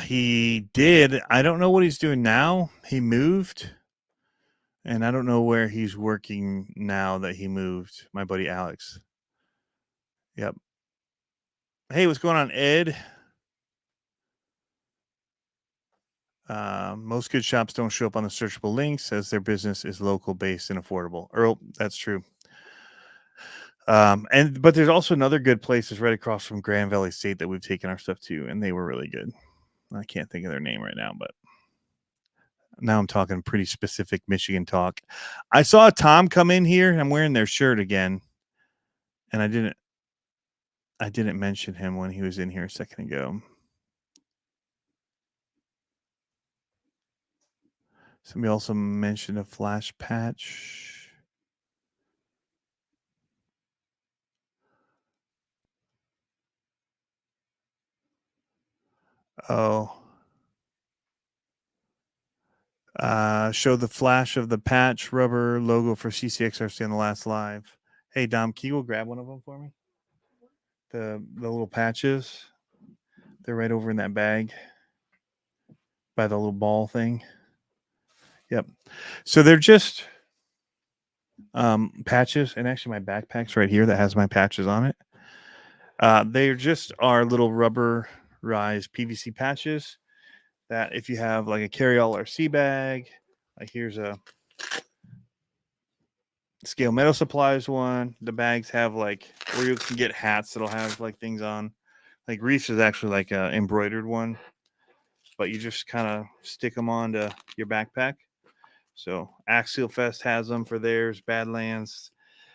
He did. I don't know what he's doing now. He moved. And I don't know where he's working now that he moved. My buddy Alex. Yep. Hey, what's going on, Ed? Most good shops don't show up on the searchable links as their business is local based and affordable. Earl, that's true. But there's also another good places right across from Grand Valley State that we've taken our stuff to, and they were really good. I can't think of their name right now, but now I'm talking pretty specific Michigan talk. I saw Tom come in here. I'm wearing their shirt again, and I didn't mention him when he was in here a second ago. Somebody also mentioned a flash patch. Oh. Show the flash of the patch rubber logo for CCXRC on the last live. Hey, Dom, can you go grab one of them for me? The little patches. They're right over in that bag by the little ball thing. Yep. So they're just patches, and actually my backpack's right here that has my patches on it. They're just our little rubberized PVC patches that if you have like a carry-all RC bag, like here's a Scale Metal Supplies one. The bags have like where you can get hats that'll have like things on. Like Reef's is actually like a embroidered one, but you just kind of stick them onto your backpack. So Axial Fest has them for theirs. Badlands.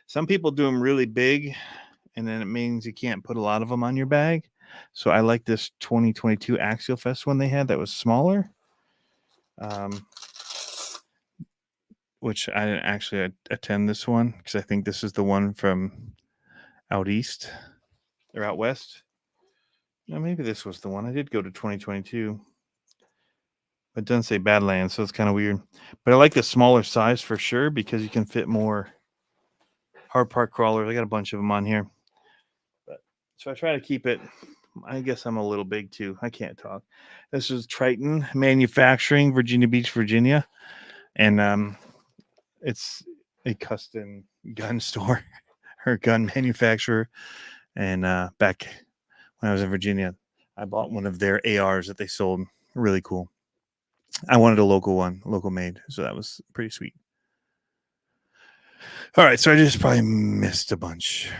Some people do them really big, and then it means you can't put a lot of them on your bag. So I like this 2022 Axial Fest one they had that was smaller. Which I didn't actually attend this one because I think this is the one from out east or out west. No, maybe this was the one. I did go to 2022. It doesn't say Badlands, so it's kind of weird. But I like the smaller size for sure because you can fit more hard park crawlers. I got a bunch of them on here. So I try to keep it. I guess I'm a little big too. I can't talk. This is Triton Manufacturing, Virginia Beach, Virginia. And it's a custom gun store or gun manufacturer. And back when I was in Virginia, I bought one of their ARs that they sold. Really cool. I wanted a local one, local made. So that was pretty sweet. All right. So I just probably missed a bunch.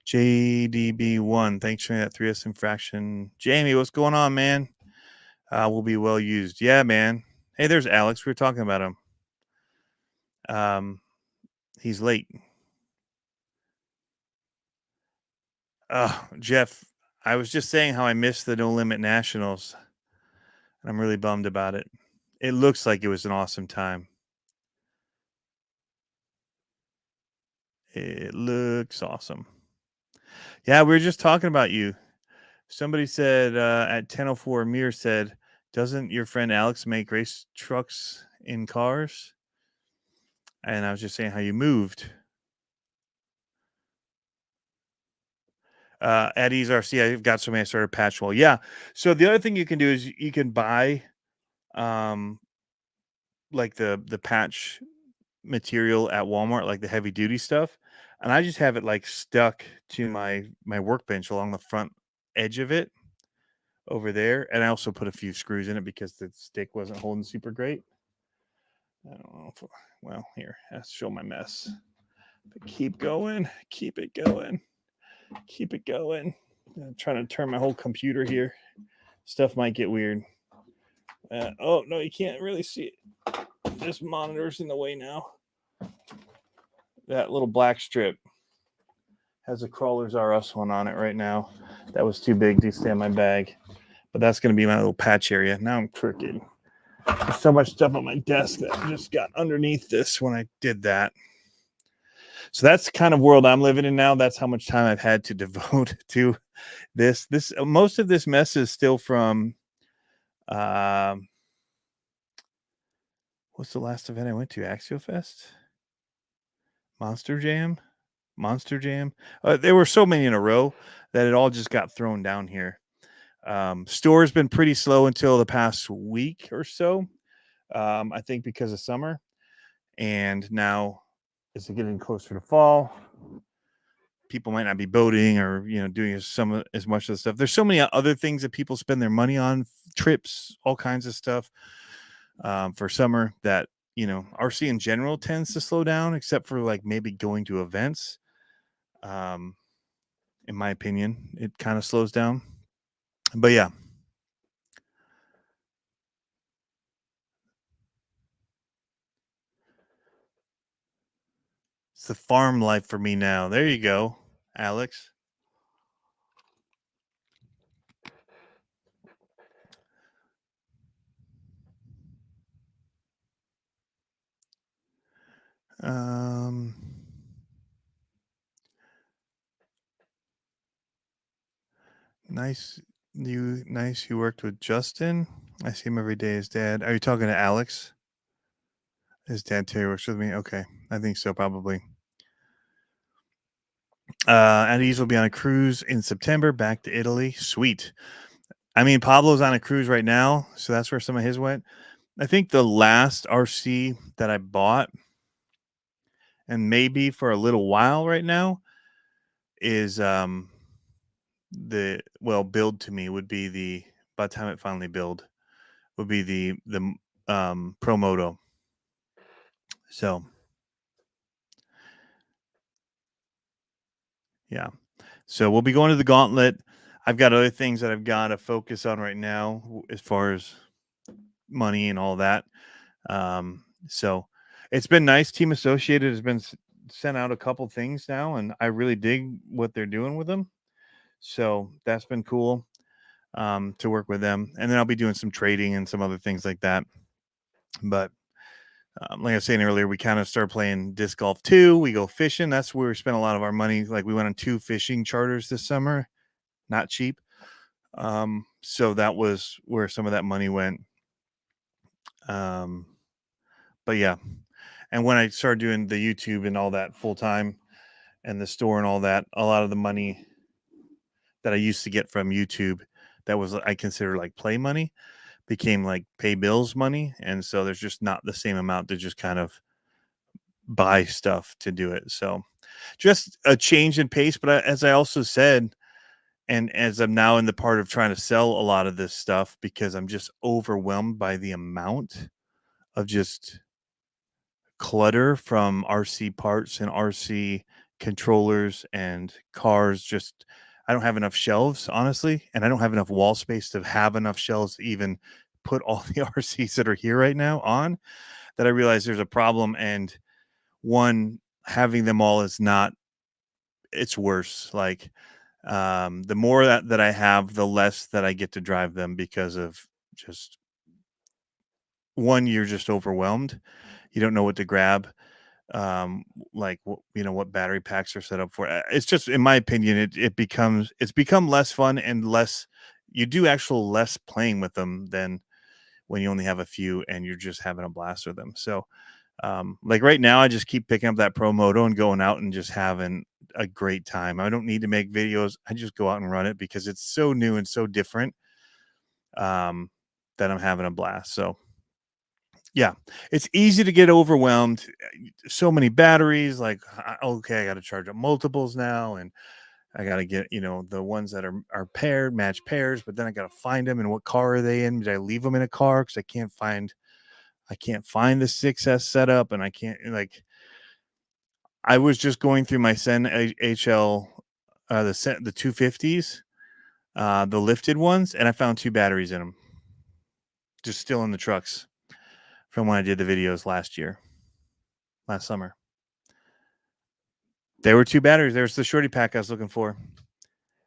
JDB1, thanks for that 3S infraction. Jamie, what's going on, man? Will be well used. Yeah, man. Hey, there's Alex. We were talking about him. He's late. Jeff, I was just saying how I missed the No Limit Nationals. And I'm really bummed about it. It looks like it was an awesome time. It looks awesome. Yeah, we were just talking about you. Somebody said at 10:04, Amir said, doesn't your friend Alex make race trucks in cars? And I was just saying how you moved. At Ease RC, I've got so many I started patch wall. Yeah. So the other thing you can do is you can buy like the patch material at Walmart, like the heavy duty stuff. And I just have it like stuck to my workbench along the front edge of it over there. And I also put a few screws in it because the stick wasn't holding super great. I don't know if, well, here, I have to show my mess. But keep going, keep it going, keep it going. I'm trying to turn my whole computer here. Stuff might get weird. Oh, no, you can't really see it. This monitor's in the way now. That little black strip has a Crawlers R Us one on it right now. That was too big to stay in my bag. But that's going to be my little patch area. Now I'm crooked. There's so much stuff on my desk that just got underneath this when I did that. So that's the kind of world I'm living in now. That's how much time I've had to devote to this. Most of this mess is still from what's the last event I went to? Axial Fest? Monster Jam. There were so many in a row that it all just got thrown down here. Store's been pretty slow until the past week or so. I think because of summer, and now as it's getting closer to fall, people might not be boating or doing as much of the stuff. There's so many other things that people spend their money on, trips, all kinds of stuff for summer that RC in general tends to slow down, except for like maybe going to events. In my opinion, it kind of slows down. But yeah. It's the farm life for me now. There you go, Alex. Nice. You worked with Justin. I see him every day. His dad. Are you talking to Alex? His dad Terry works with me. Okay, I think so, probably. At Ease will be on a cruise in September, back to Italy. Sweet. I mean, Pablo's on a cruise right now, so that's where some of his went. I think the last RC that I bought, and maybe for a little while right now, is build to me would be by the time it finally build would be the Pro Moto. So yeah, so we'll be going to the Gauntlet. I've got other things that I've got to focus on right now as far as money and all that. So it's been nice. Team Associated has been sent out a couple things now, and I really dig what they're doing with them. So that's been cool to work with them. And then I'll be doing some trading and some other things like that. But like I was saying earlier, we kind of started playing disc golf too. We go fishing. That's where we spent a lot of our money. Like we went on 2 fishing charters this summer, not cheap. So that was where some of that money went. But yeah. And when I started doing the YouTube and all that full time and the store and all that, a lot of the money that I used to get from YouTube that was I consider like play money became like pay bills money. And so there's just not the same amount to just kind of buy stuff to do it. So just a change in pace. But as I also said, and as I'm now in the part of trying to sell a lot of this stuff because I'm just overwhelmed by the amount of just clutter from RC parts and RC controllers and cars. Just I don't have enough shelves, honestly, and I don't have enough wall space to have enough shelves to even put all the RCs that are here right now on, that I realize there's a problem. And one, having them all is not, it's worse. Like the more that I have, the less that I get to drive them because of just one, you're just overwhelmed. You don't know what to grab. Like what battery packs are set up for. It's just, in my opinion, it's become less fun and less, you do actual less playing with them than when you only have a few and you're just having a blast with them. So like right now, I just keep picking up that Pro Moto and going out and just having a great time. I don't need to make videos. I just go out and run it because it's so new and so different that I'm having a blast. So yeah, it's easy to get overwhelmed. So many batteries, like, okay, I got to charge up multiples now. And I got to get, the ones that are paired, match pairs, but then I got to find them. And what car are they in? Did I leave them in a car? Cause I can't find the 6S setup, and I can't, like, I was just going through my Sen HL, the 250s, the lifted ones, and I found 2 batteries in them, just still in the trucks from when I did the videos last summer. There were 2 batteries. There's the shorty pack I was looking for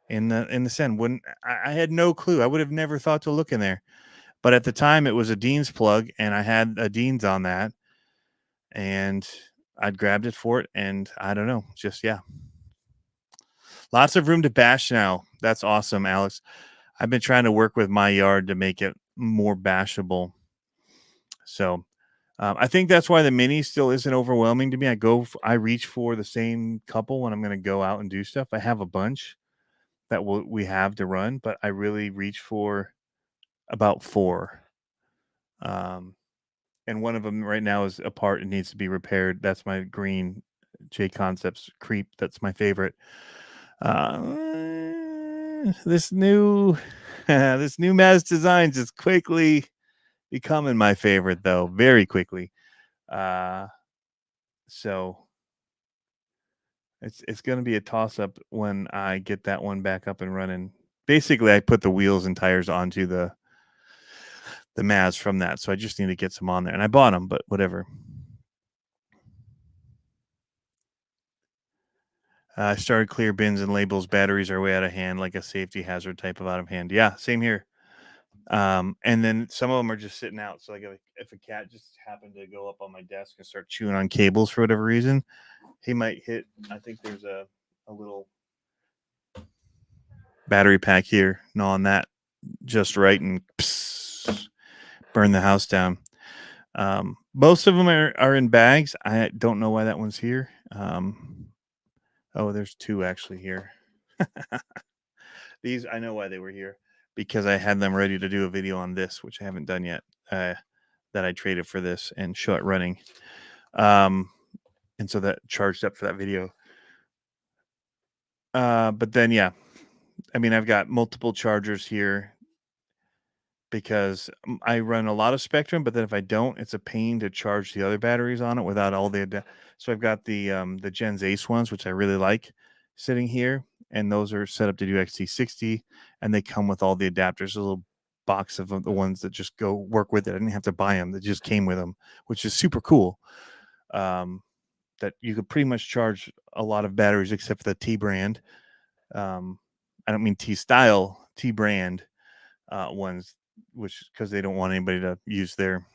in the Sen. I had no clue. I would have never thought to look in there, but at the time it was a Dean's plug, and I had a Dean's on that, and I'd grabbed it for it, and I don't know, just yeah. Lots of room to bash now. That's awesome, Alex. I've been trying to work with my yard to make it more bashable. So I think that's why the Mini still isn't overwhelming to me. I reach for the same couple when I'm going to go out and do stuff. I have a bunch that we have to run, but I really reach for about 4. And one of them right now is apart and needs to be repaired. That's my green J Concepts Creep. That's my favorite. This new Maz Designs is quickly becoming my favorite, though, very quickly. So it's going to be a toss up when I get that one back up and running. Basically, I put the wheels and tires onto the Maz from that, so I just need to get some on there, and I bought them, but whatever. I started clear bins and labels. Batteries are way out of hand, like a safety hazard type of out of hand. Yeah, same here. And then some of them are just sitting out. So like if a cat just happened to go up on my desk and start chewing on cables for whatever reason, he might hit. I think there's a little battery pack here, gnawing that just right, and burn the house down. Most of them are in bags. I don't know why that one's here. Oh, there's 2 actually here. These, I know why they were here, because I had them ready to do a video on this, which I haven't done yet, that I traded for this and show it running. And so that charged up for that video. But then, yeah, I mean, I've got multiple chargers here because I run a lot of Spectrum, but then if I don't, it's a pain to charge the other batteries on it without all the. So I've got the Gens Ace ones, which I really like, sitting here, and those are set up to do XT60, and they come with all the adapters, a little box of the ones that just go work with it. I didn't have to buy them; that just came with them, which is super cool. That you could pretty much charge a lot of batteries except for the T brand. I don't mean T style, T brand ones, which because they don't want anybody to use their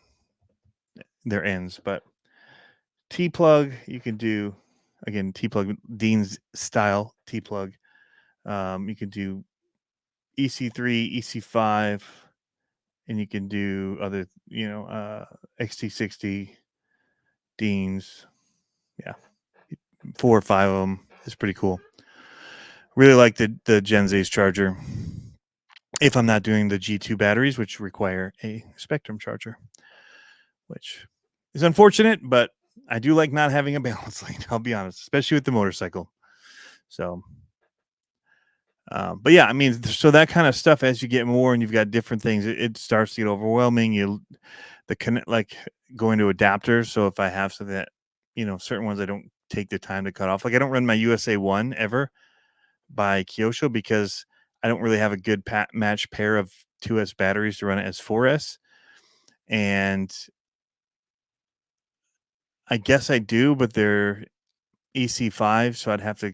ends. But T plug, you can do again T plug Dean's style T plug. You can do EC3, EC5, and you can do other, XT60 Deans. Yeah, 4 or 5 of them. It's pretty cool. Really like the Gen Z's charger. If I'm not doing the G2 batteries, which require a Spectrum charger, which is unfortunate, but I do like not having a balance lane. I'll be honest, especially with the motorcycle. So, but yeah, I mean, so that kind of stuff, as you get more and you've got different things, it starts to get overwhelming. Like going to adapters. So if I have something that, certain ones I don't take the time to cut off. Like I don't run my USA 1 ever by Kyosho because I don't really have a good match pair of 2S batteries to run it as 4S. And I guess I do, but they're EC5, so I'd have to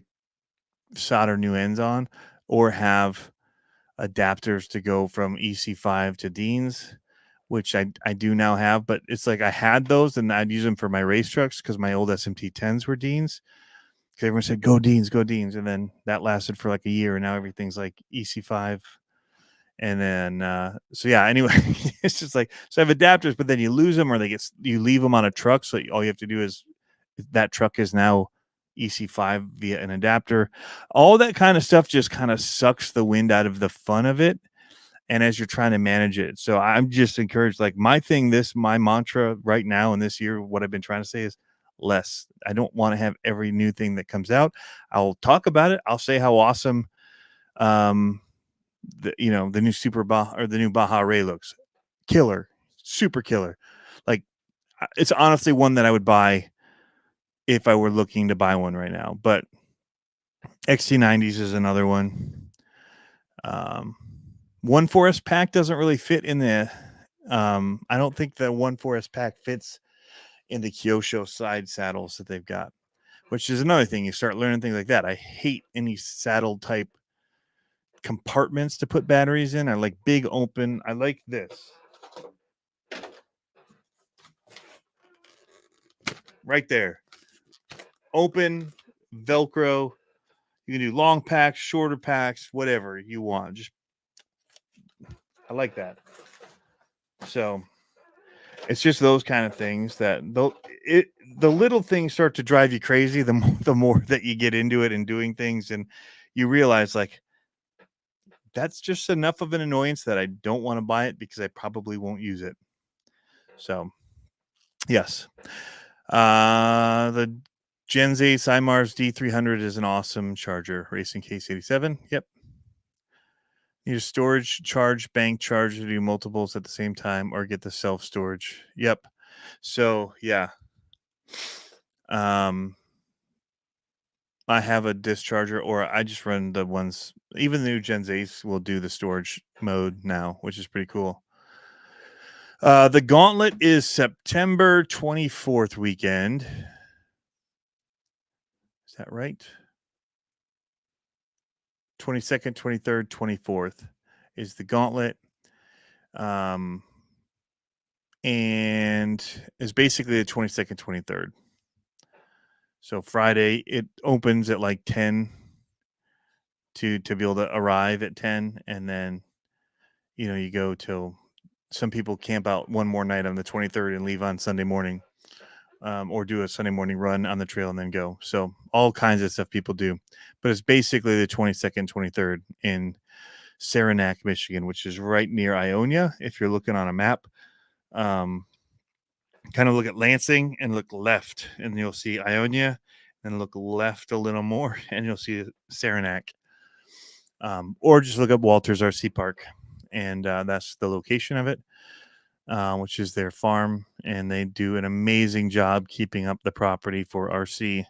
solder new ends on or have adapters to go from EC5 to Dean's, which I do now have. But it's like I had those and I'd use them for my race trucks because my old SMT 10s were Dean's. Because everyone said, go Dean's, go Dean's. And then that lasted for like a year. And now everything's like EC5. And then, so yeah, anyway, it's just like, so I have adapters, but then you lose them or you leave them on a truck. So all you have to do is that truck is now EC5 via an adapter. All that kind of stuff just kind of sucks the wind out of the fun of it. And as you're trying to manage it. So I'm just encouraged, like my mantra right now in this year, what I've been trying to say is less. I don't want to have every new thing that comes out. I'll talk about it. I'll say how awesome, the new Super Baja or the new Baja Ray looks. Killer, super killer. Like it's honestly one that I would buy if I were looking to buy one right now. But XT90s is another one. 1.4S pack doesn't really fit in the I don't think the 1.4S pack fits in the Kyosho side saddles that they've got, which is another thing. You start learning things like that. I hate any saddle type compartments to put batteries in. I like big open. I like this right there, open Velcro. You can do long packs, shorter packs, whatever you want. Just I like that. So it's just those kind of things that the little things start to drive you crazy the more that you get into it and doing things, and you realize like that's just enough of an annoyance that I don't want to buy it because I probably won't use it. So yes, the Gen Z Cymars D300 is an awesome charger. Racing Case 87. Yep. Need a storage charge, bank charge to do multiples at the same time or get the self storage. Yep. So yeah. I have a discharger or I just run the ones, even the new Gen Z's will do the storage mode now, which is pretty cool. The Gauntlet is September 24th weekend. Is that right? 22nd, 23rd, 24th is the Gauntlet. And is basically the 22nd, 23rd. So Friday, it opens at like 10 to be able to arrive at 10. And then, you go till some people camp out one more night on the 23rd and leave on Sunday morning. Or do a Sunday morning run on the trail and then go. So all kinds of stuff people do. But it's basically the 22nd, 23rd in Saranac, Michigan, which is right near Ionia. If you're looking on a map, kind of look at Lansing and look left and you'll see Ionia, and look left a little more and you'll see Saranac. Or just look up Walters RC Park, and that's the location of it. Which is their farm, and they do an amazing job keeping up the property for RC.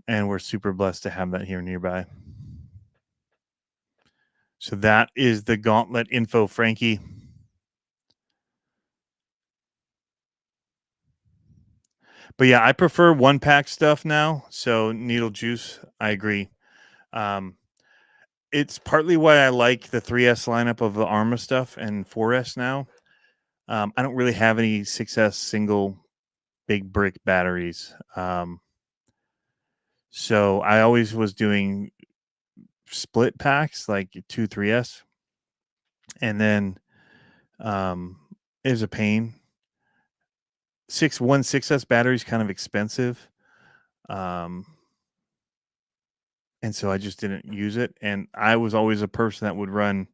And we're super blessed to have that here nearby. So that is the gauntlet info, Frankie. But yeah, I prefer one pack stuff now. So needle juice, I agree. Um, it's partly why I like the 3S lineup of the Arma stuff and 4S now. I don't really have any 6S single big brick batteries. So I always was doing split packs like 2 3S, and then it was a pain. 6S battery is kind of expensive. And so I just didn't use it. And I was always a person that would run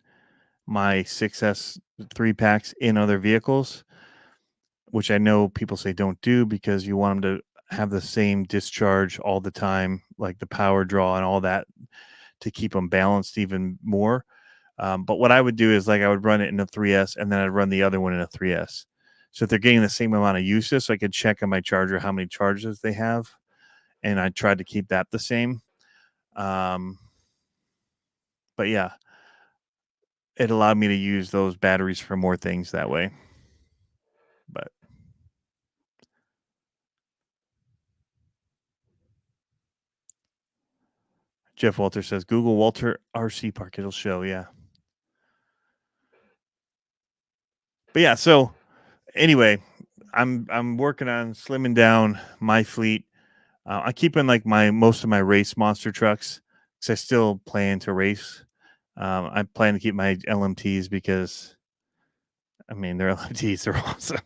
my 6S 3-packs in other vehicles, which I know people say don't do because you want them to have the same discharge all the time, like the power draw and all that, to keep them balanced even more. But what I would do is, like, I would run it in a 3S and then I'd run the other one in a 3S. So if they're getting the same amount of uses, so I could check on my charger how many charges they have. And I tried to keep that the same. But yeah, it allowed me to use those batteries for more things that way. But Jeff Walter says, Google Walter RC Park. It'll show. Yeah. But yeah, so anyway, I'm working on slimming down my fleet. I keep in like most of my race monster trucks because I still plan to race. I plan to keep my LMTs because, I mean, they're LMTs, they're awesome.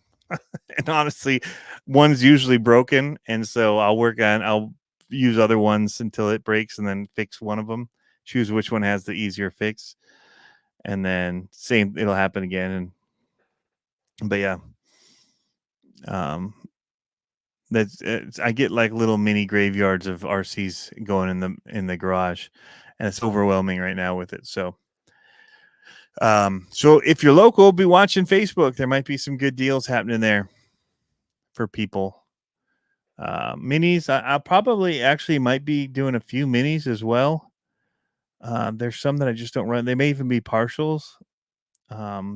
And honestly, one's usually broken, and so I'll use other ones until it breaks and then fix one of them. Choose which one has the easier fix, and then it'll happen again. But yeah, I get like little mini graveyards of RCs going in the garage, and it's overwhelming right now with it. So if you're local, be watching Facebook. There might be some good deals happening there for people. Minis, I probably actually might be doing a few minis as well. There's some that I just don't run. They may even be partials,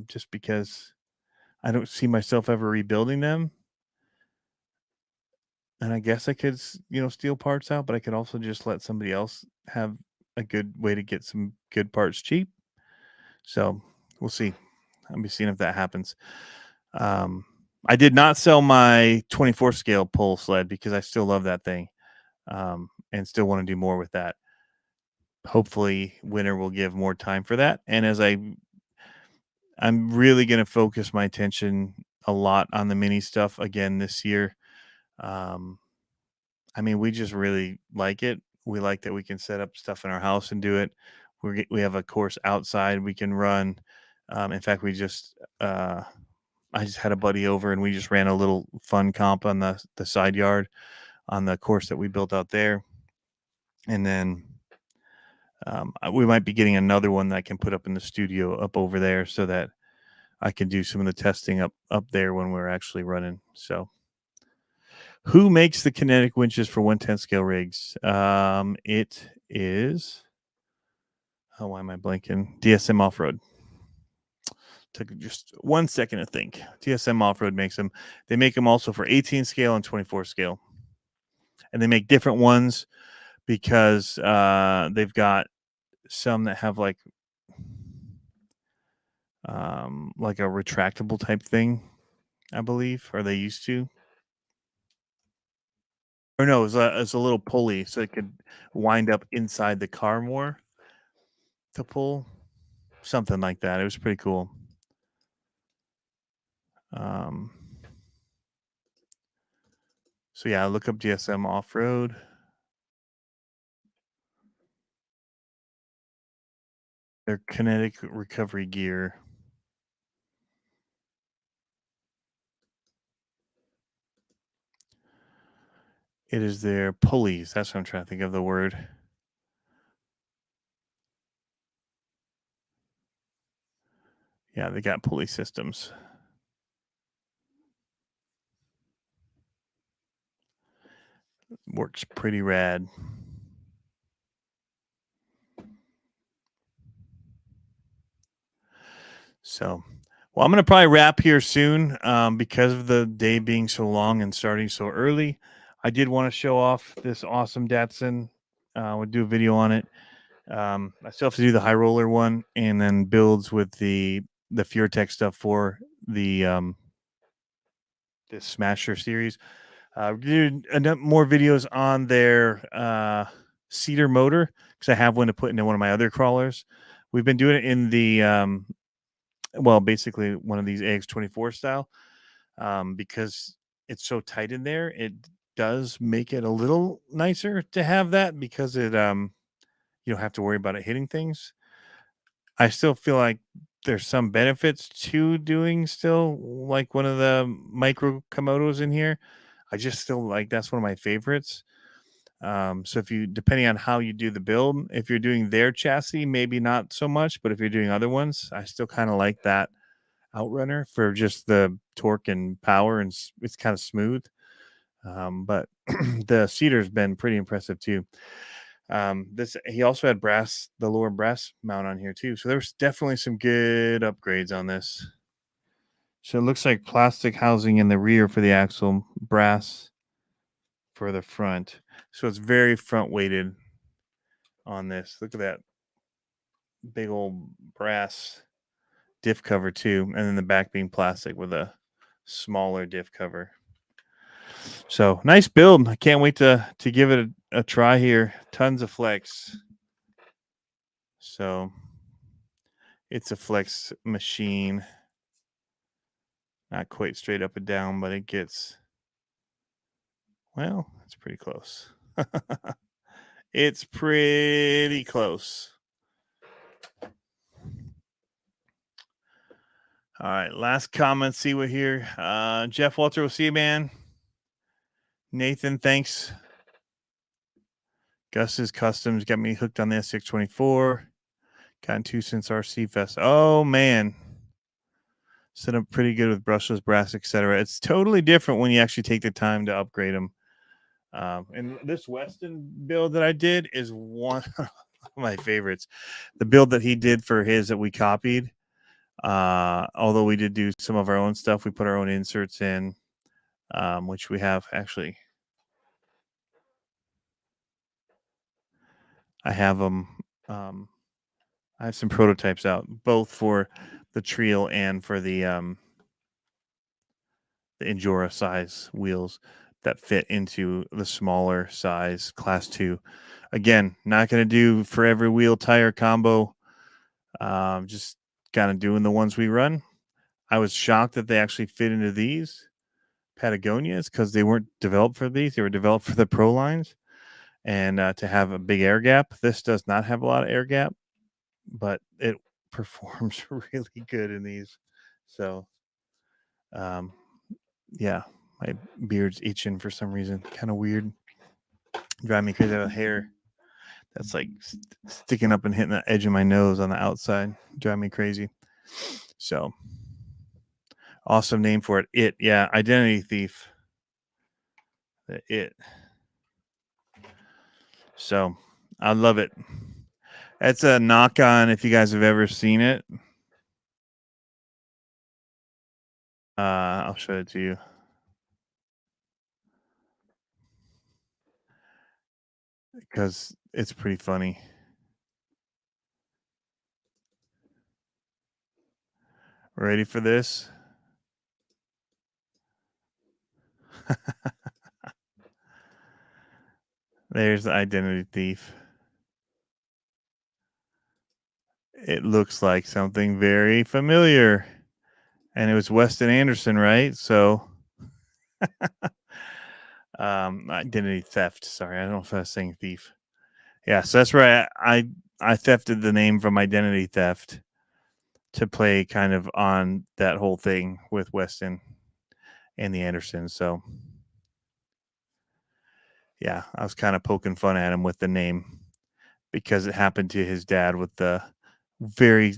just because I don't see myself ever rebuilding them. And I guess I could, steal parts out, but I could also just let somebody else have a good way to get some good parts cheap. So we'll see. I'll be seeing if that happens. I did not sell my 24 scale pull sled because I still love that thing, and still want to do more with that. Hopefully winter will give more time for that. And I'm really going to focus my attention a lot on the mini stuff again this year. I mean, we just really like it. We like that we can set up stuff in our house and do it. We have a course outside we can run. In fact, I just had a buddy over and we just ran a little fun comp on the side yard on the course that we built out there. And then we might be getting another one that I can put up in the studio up over there so that I can do some of the testing up there when we're actually running. So who makes the kinetic winches for 110 scale rigs? It is, why am I blanking? DSM Off-Road. Took just 1 second to think. DSM Off-Road makes them. They make them also for 18 scale and 24 scale. And they make different ones because they've got some that have like a retractable type thing, I believe, or they used to. Or no, it's a little pulley so it could wind up inside the car more to pull. Something like that. It was pretty cool. So yeah, look up DSM Off-Road. Their kinetic recovery gear. It is their pulleys. That's what I'm trying to think of the word. Yeah, they got pulley systems. Works pretty rad. So, well, I'm going to probably wrap here soon because of the day being so long and starting so early. I did want to show off this awesome Datsun. We'll do a video on it. I still have to do the high roller one and then builds with the FureTech stuff for the this Smasher series. Did more videos on their cedar motor because I have one to put into one of my other crawlers. We've been doing it in the well, basically one of these AX24 style because it's so tight in there. It does make it a little nicer to have that because it you don't have to worry about it hitting things. I still feel like there's some benefits to doing still like one of the micro Komodos in here. I just still like that's one of my favorites. So if you depending on how you do the build, if you're doing their chassis, maybe not so much, but if you're doing other ones, I still kind of like that Outrunner for just the torque and power, and it's kind of smooth. But the cedar's been pretty impressive too. This he also had the lower brass mount on here too, so there's definitely some good upgrades on this. So it looks like plastic housing in the rear for the axle, brass for the front, so it's very front weighted on this. Look at that big old brass diff cover too, and then the back being plastic with a smaller diff cover. So nice build. I can't wait to give it a try here. Tons of flex. So it's a flex machine. Not quite straight up and down, but it gets, well, it's pretty close. It's pretty close. All right, last comment. See what here. Jeff Walter, we'll see you, man. Nathan, thanks. Gus's Customs got me hooked on the S624. Gotten 2 since RC Fest. Oh, man. Set up pretty good with brushless, brass, etc. It's totally different when you actually take the time to upgrade them. And this Weston build that I did is one of my favorites. The build that he did for his that we copied. Although we did do some of our own stuff, we put our own inserts in, which we have actually. I have them. I have some prototypes out, both for the Trio and for the Injora size wheels that fit into the smaller size Class 2. Again, not going to do for every wheel tire combo. Just kind of doing the ones we run. I was shocked that they actually fit into these Patagonias because they weren't developed for these. They were developed for the Pro lines. And to have a big air gap, this does not have a lot of air gap, but it performs really good in these. So, yeah, my beard's itching for some reason. Kind of weird. Drive me crazy. I have hair that's like sticking up and hitting the edge of my nose on the outside. Drive me crazy. So, awesome name for it. It, yeah, Identity Thief. The It. So, I love it. It's a knock on if you guys have ever seen it. I'll show it to you. Because it's pretty funny. Ready for this? There's the Identity Thief. It looks like something very familiar. And it was Weston Anderson, right? So identity theft. Sorry, I don't know if I was saying thief. Yeah, so that's right. I thefted the name from Identity Theft to play kind of on that whole thing with Weston and the Andersons. So yeah, I was kind of poking fun at him with the name because it happened to his dad with the very,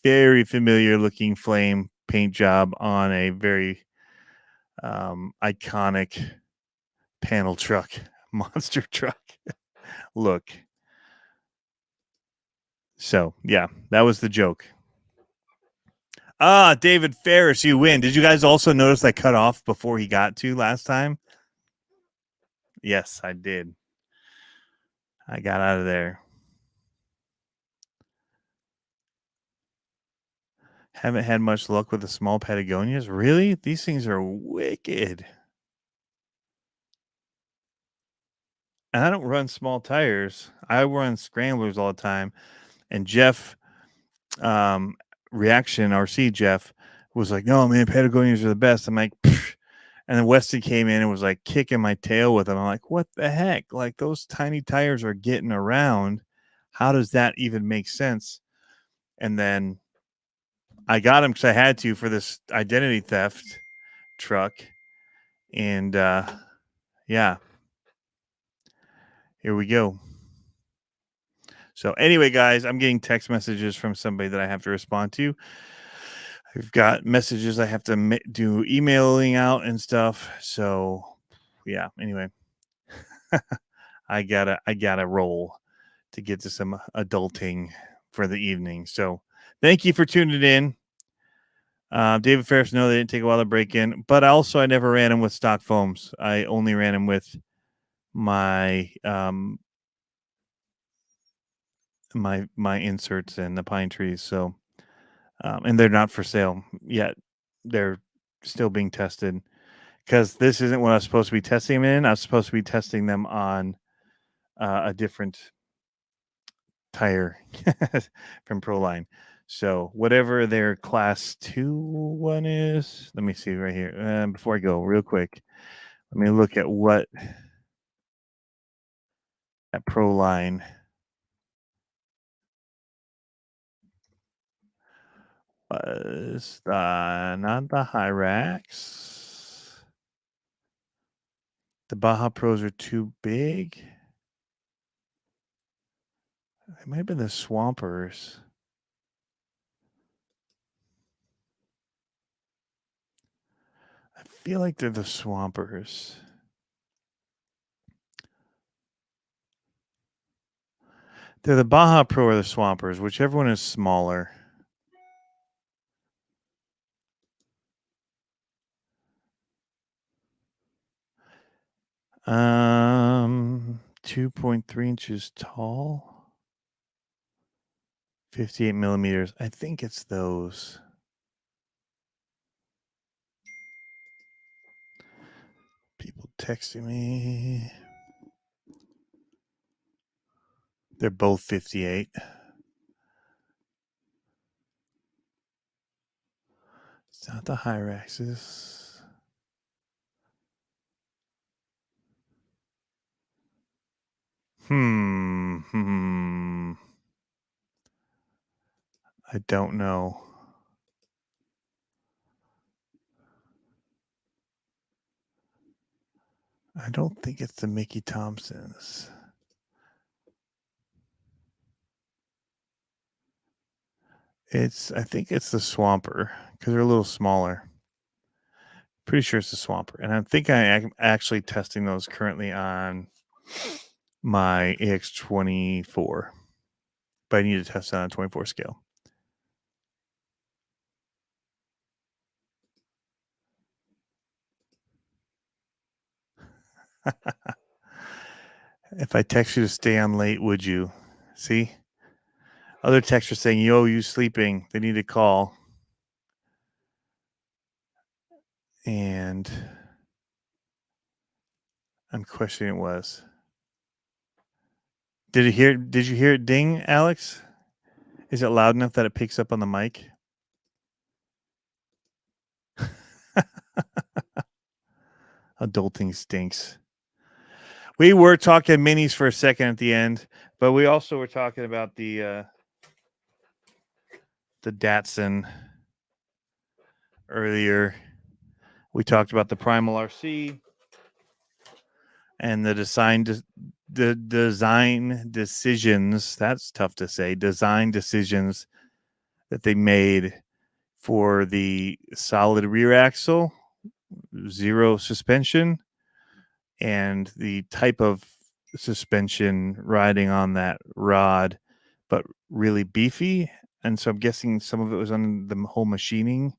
very familiar looking flame paint job on a very iconic panel truck, monster truck look. So yeah, that was the joke. David Ferris, you win. Did you guys also notice I cut off before he got to last time? Yes, I did. I got out of there. Haven't had much luck with the small Patagonias. Really? These things are wicked. And I don't run small tires. I run scramblers all the time. And Jeff, Reaction RC Jeff, was like, no, man, Patagonias are the best. I'm like, pfft. And then Weston came in and was like kicking my tail with them. I'm like, what the heck? Like, those tiny tires are getting around. How does that even make sense? And then I got them because I had to for this identity theft truck. And yeah, here we go. So anyway, guys, I'm getting text messages from somebody that I have to respond to. I've got messages I have to do emailing out and stuff. So yeah, anyway, I gotta roll to get to some adulting for the evening. So thank you for tuning in. David Ferris, no, they didn't take a while to break in, but I never ran him with stock foams. I only ran him with my my inserts and the pine trees. So and they're not for sale yet. They're still being tested because this isn't what I was supposed to be testing them in. I was supposed to be testing them on a different tire from Proline. So whatever their class 2 one is, let me see right here. Before I go real quick, let me look at what that Proline was. Not the Hyrax. The Baja Pros are too big. It might have been the Swampers. I feel like they're the Swampers. They're the Baja Pro or the Swampers, whichever one is smaller. Um, 2.3 inches tall, 58 millimeters. I think it's those. People texting me. They're both 58. It's not the Hyraxes. I don't know. I don't think it's the Mickey Thompsons. I think it's the Swamper because they're a little smaller. Pretty sure it's the Swamper. And I think I'm actually testing those currently on my AX24. But I need to test it on a 24 scale. If I text you to stay on late, would you? See? Other texts are saying, yo, you sleeping. They need to call. And I'm questioning it was. Did you hear it ding, Alex? Is it loud enough that it picks up on the mic? Adulting stinks. We were talking minis for a second at the end, but we also were talking about the Datsun earlier. We talked about the Primal RC and the design decisions. That's tough to say. Design decisions that they made for the solid rear axle, zero suspension, and the type of suspension riding on that rod, but really beefy. and so I'm guessing some of it was on the whole machining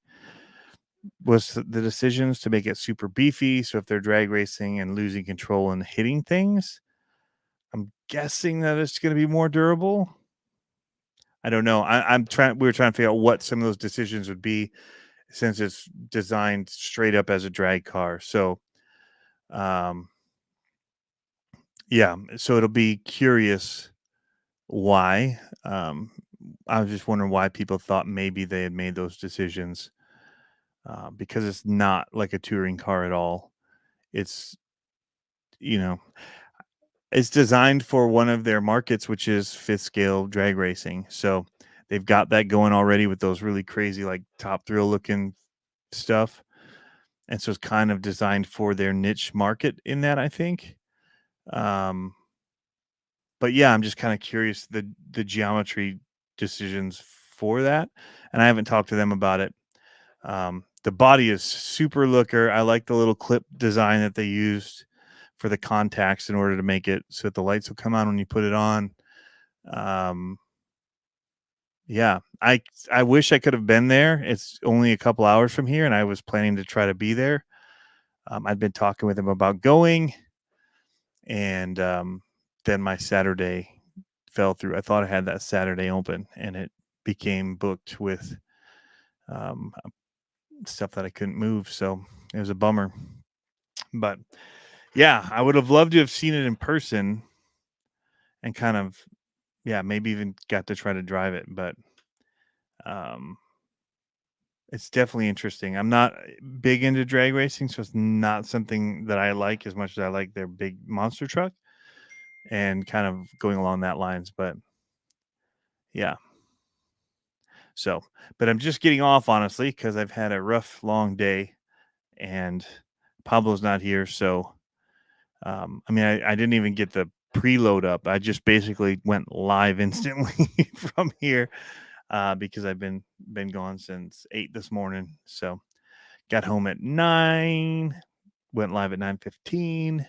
was the decisions to make it super beefy. So if they're drag racing and losing control and hitting things, I'm guessing that it's going to be more durable. I don't know. We were trying to figure out what some of those decisions would be since it's designed straight up as a drag car. So, yeah, so it'll be curious why. I was just wondering why people thought maybe they had made those decisions, because it's not like a touring car at all. It's, you know, it's designed for one of their markets, which is fifth scale drag racing. So they've got that going already with those really crazy, like Top Thrill looking stuff. And so it's kind of designed for their niche market in that, I think. But yeah, I'm just kind of curious the geometry decisions for that. And I haven't talked to them about it. The body is super looker. I like the little clip design that they used for the contacts in order to make it so that the lights will come on when you put it on. Yeah, I wish I could have been there. It's only a couple hours from here, and I was planning to try to be there. I'd been talking with him about going, and then my Saturday fell through. I thought I had that Saturday open, and it became booked with stuff that I couldn't move. So it was a bummer. But yeah, I would have loved to have seen it in person and kind of, yeah, maybe even got to try to drive it. But it's definitely interesting. I'm not big into drag racing, so it's not something that I like as much as I like their big monster truck and kind of going along that lines. But yeah. So, but I'm just getting off, honestly, because I've had a rough, long day and Pablo's not here. So, I mean, I didn't even get the preload up. I just basically went live instantly from here because I've been gone since 8 this morning. So, got home at 9, went live at 9:15,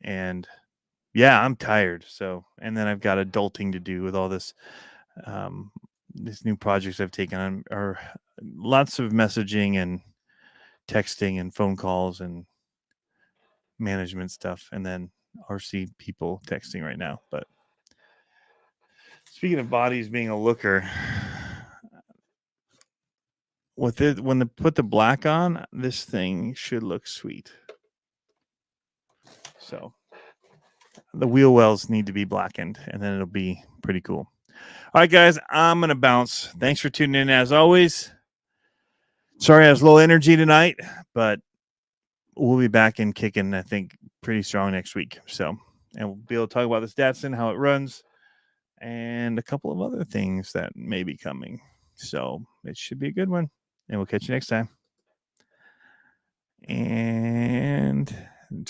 and yeah, I'm tired. So, and then I've got adulting to do with all this. These new projects I've taken on are lots of messaging and texting and phone calls and management stuff, and then RC people texting right now. But speaking of bodies being a looker, with it, when they put the black on, this thing should look sweet. So the wheel wells need to be blackened, and then it'll be pretty cool. All right, guys, I'm gonna bounce. Thanks for tuning in as always. Sorry I was low energy tonight, but we'll be back and kicking, I think, pretty strong next week. So, and we'll be able to talk about this Datsun, how it runs, and a couple of other things that may be coming. So it should be a good one. And we'll catch you next time.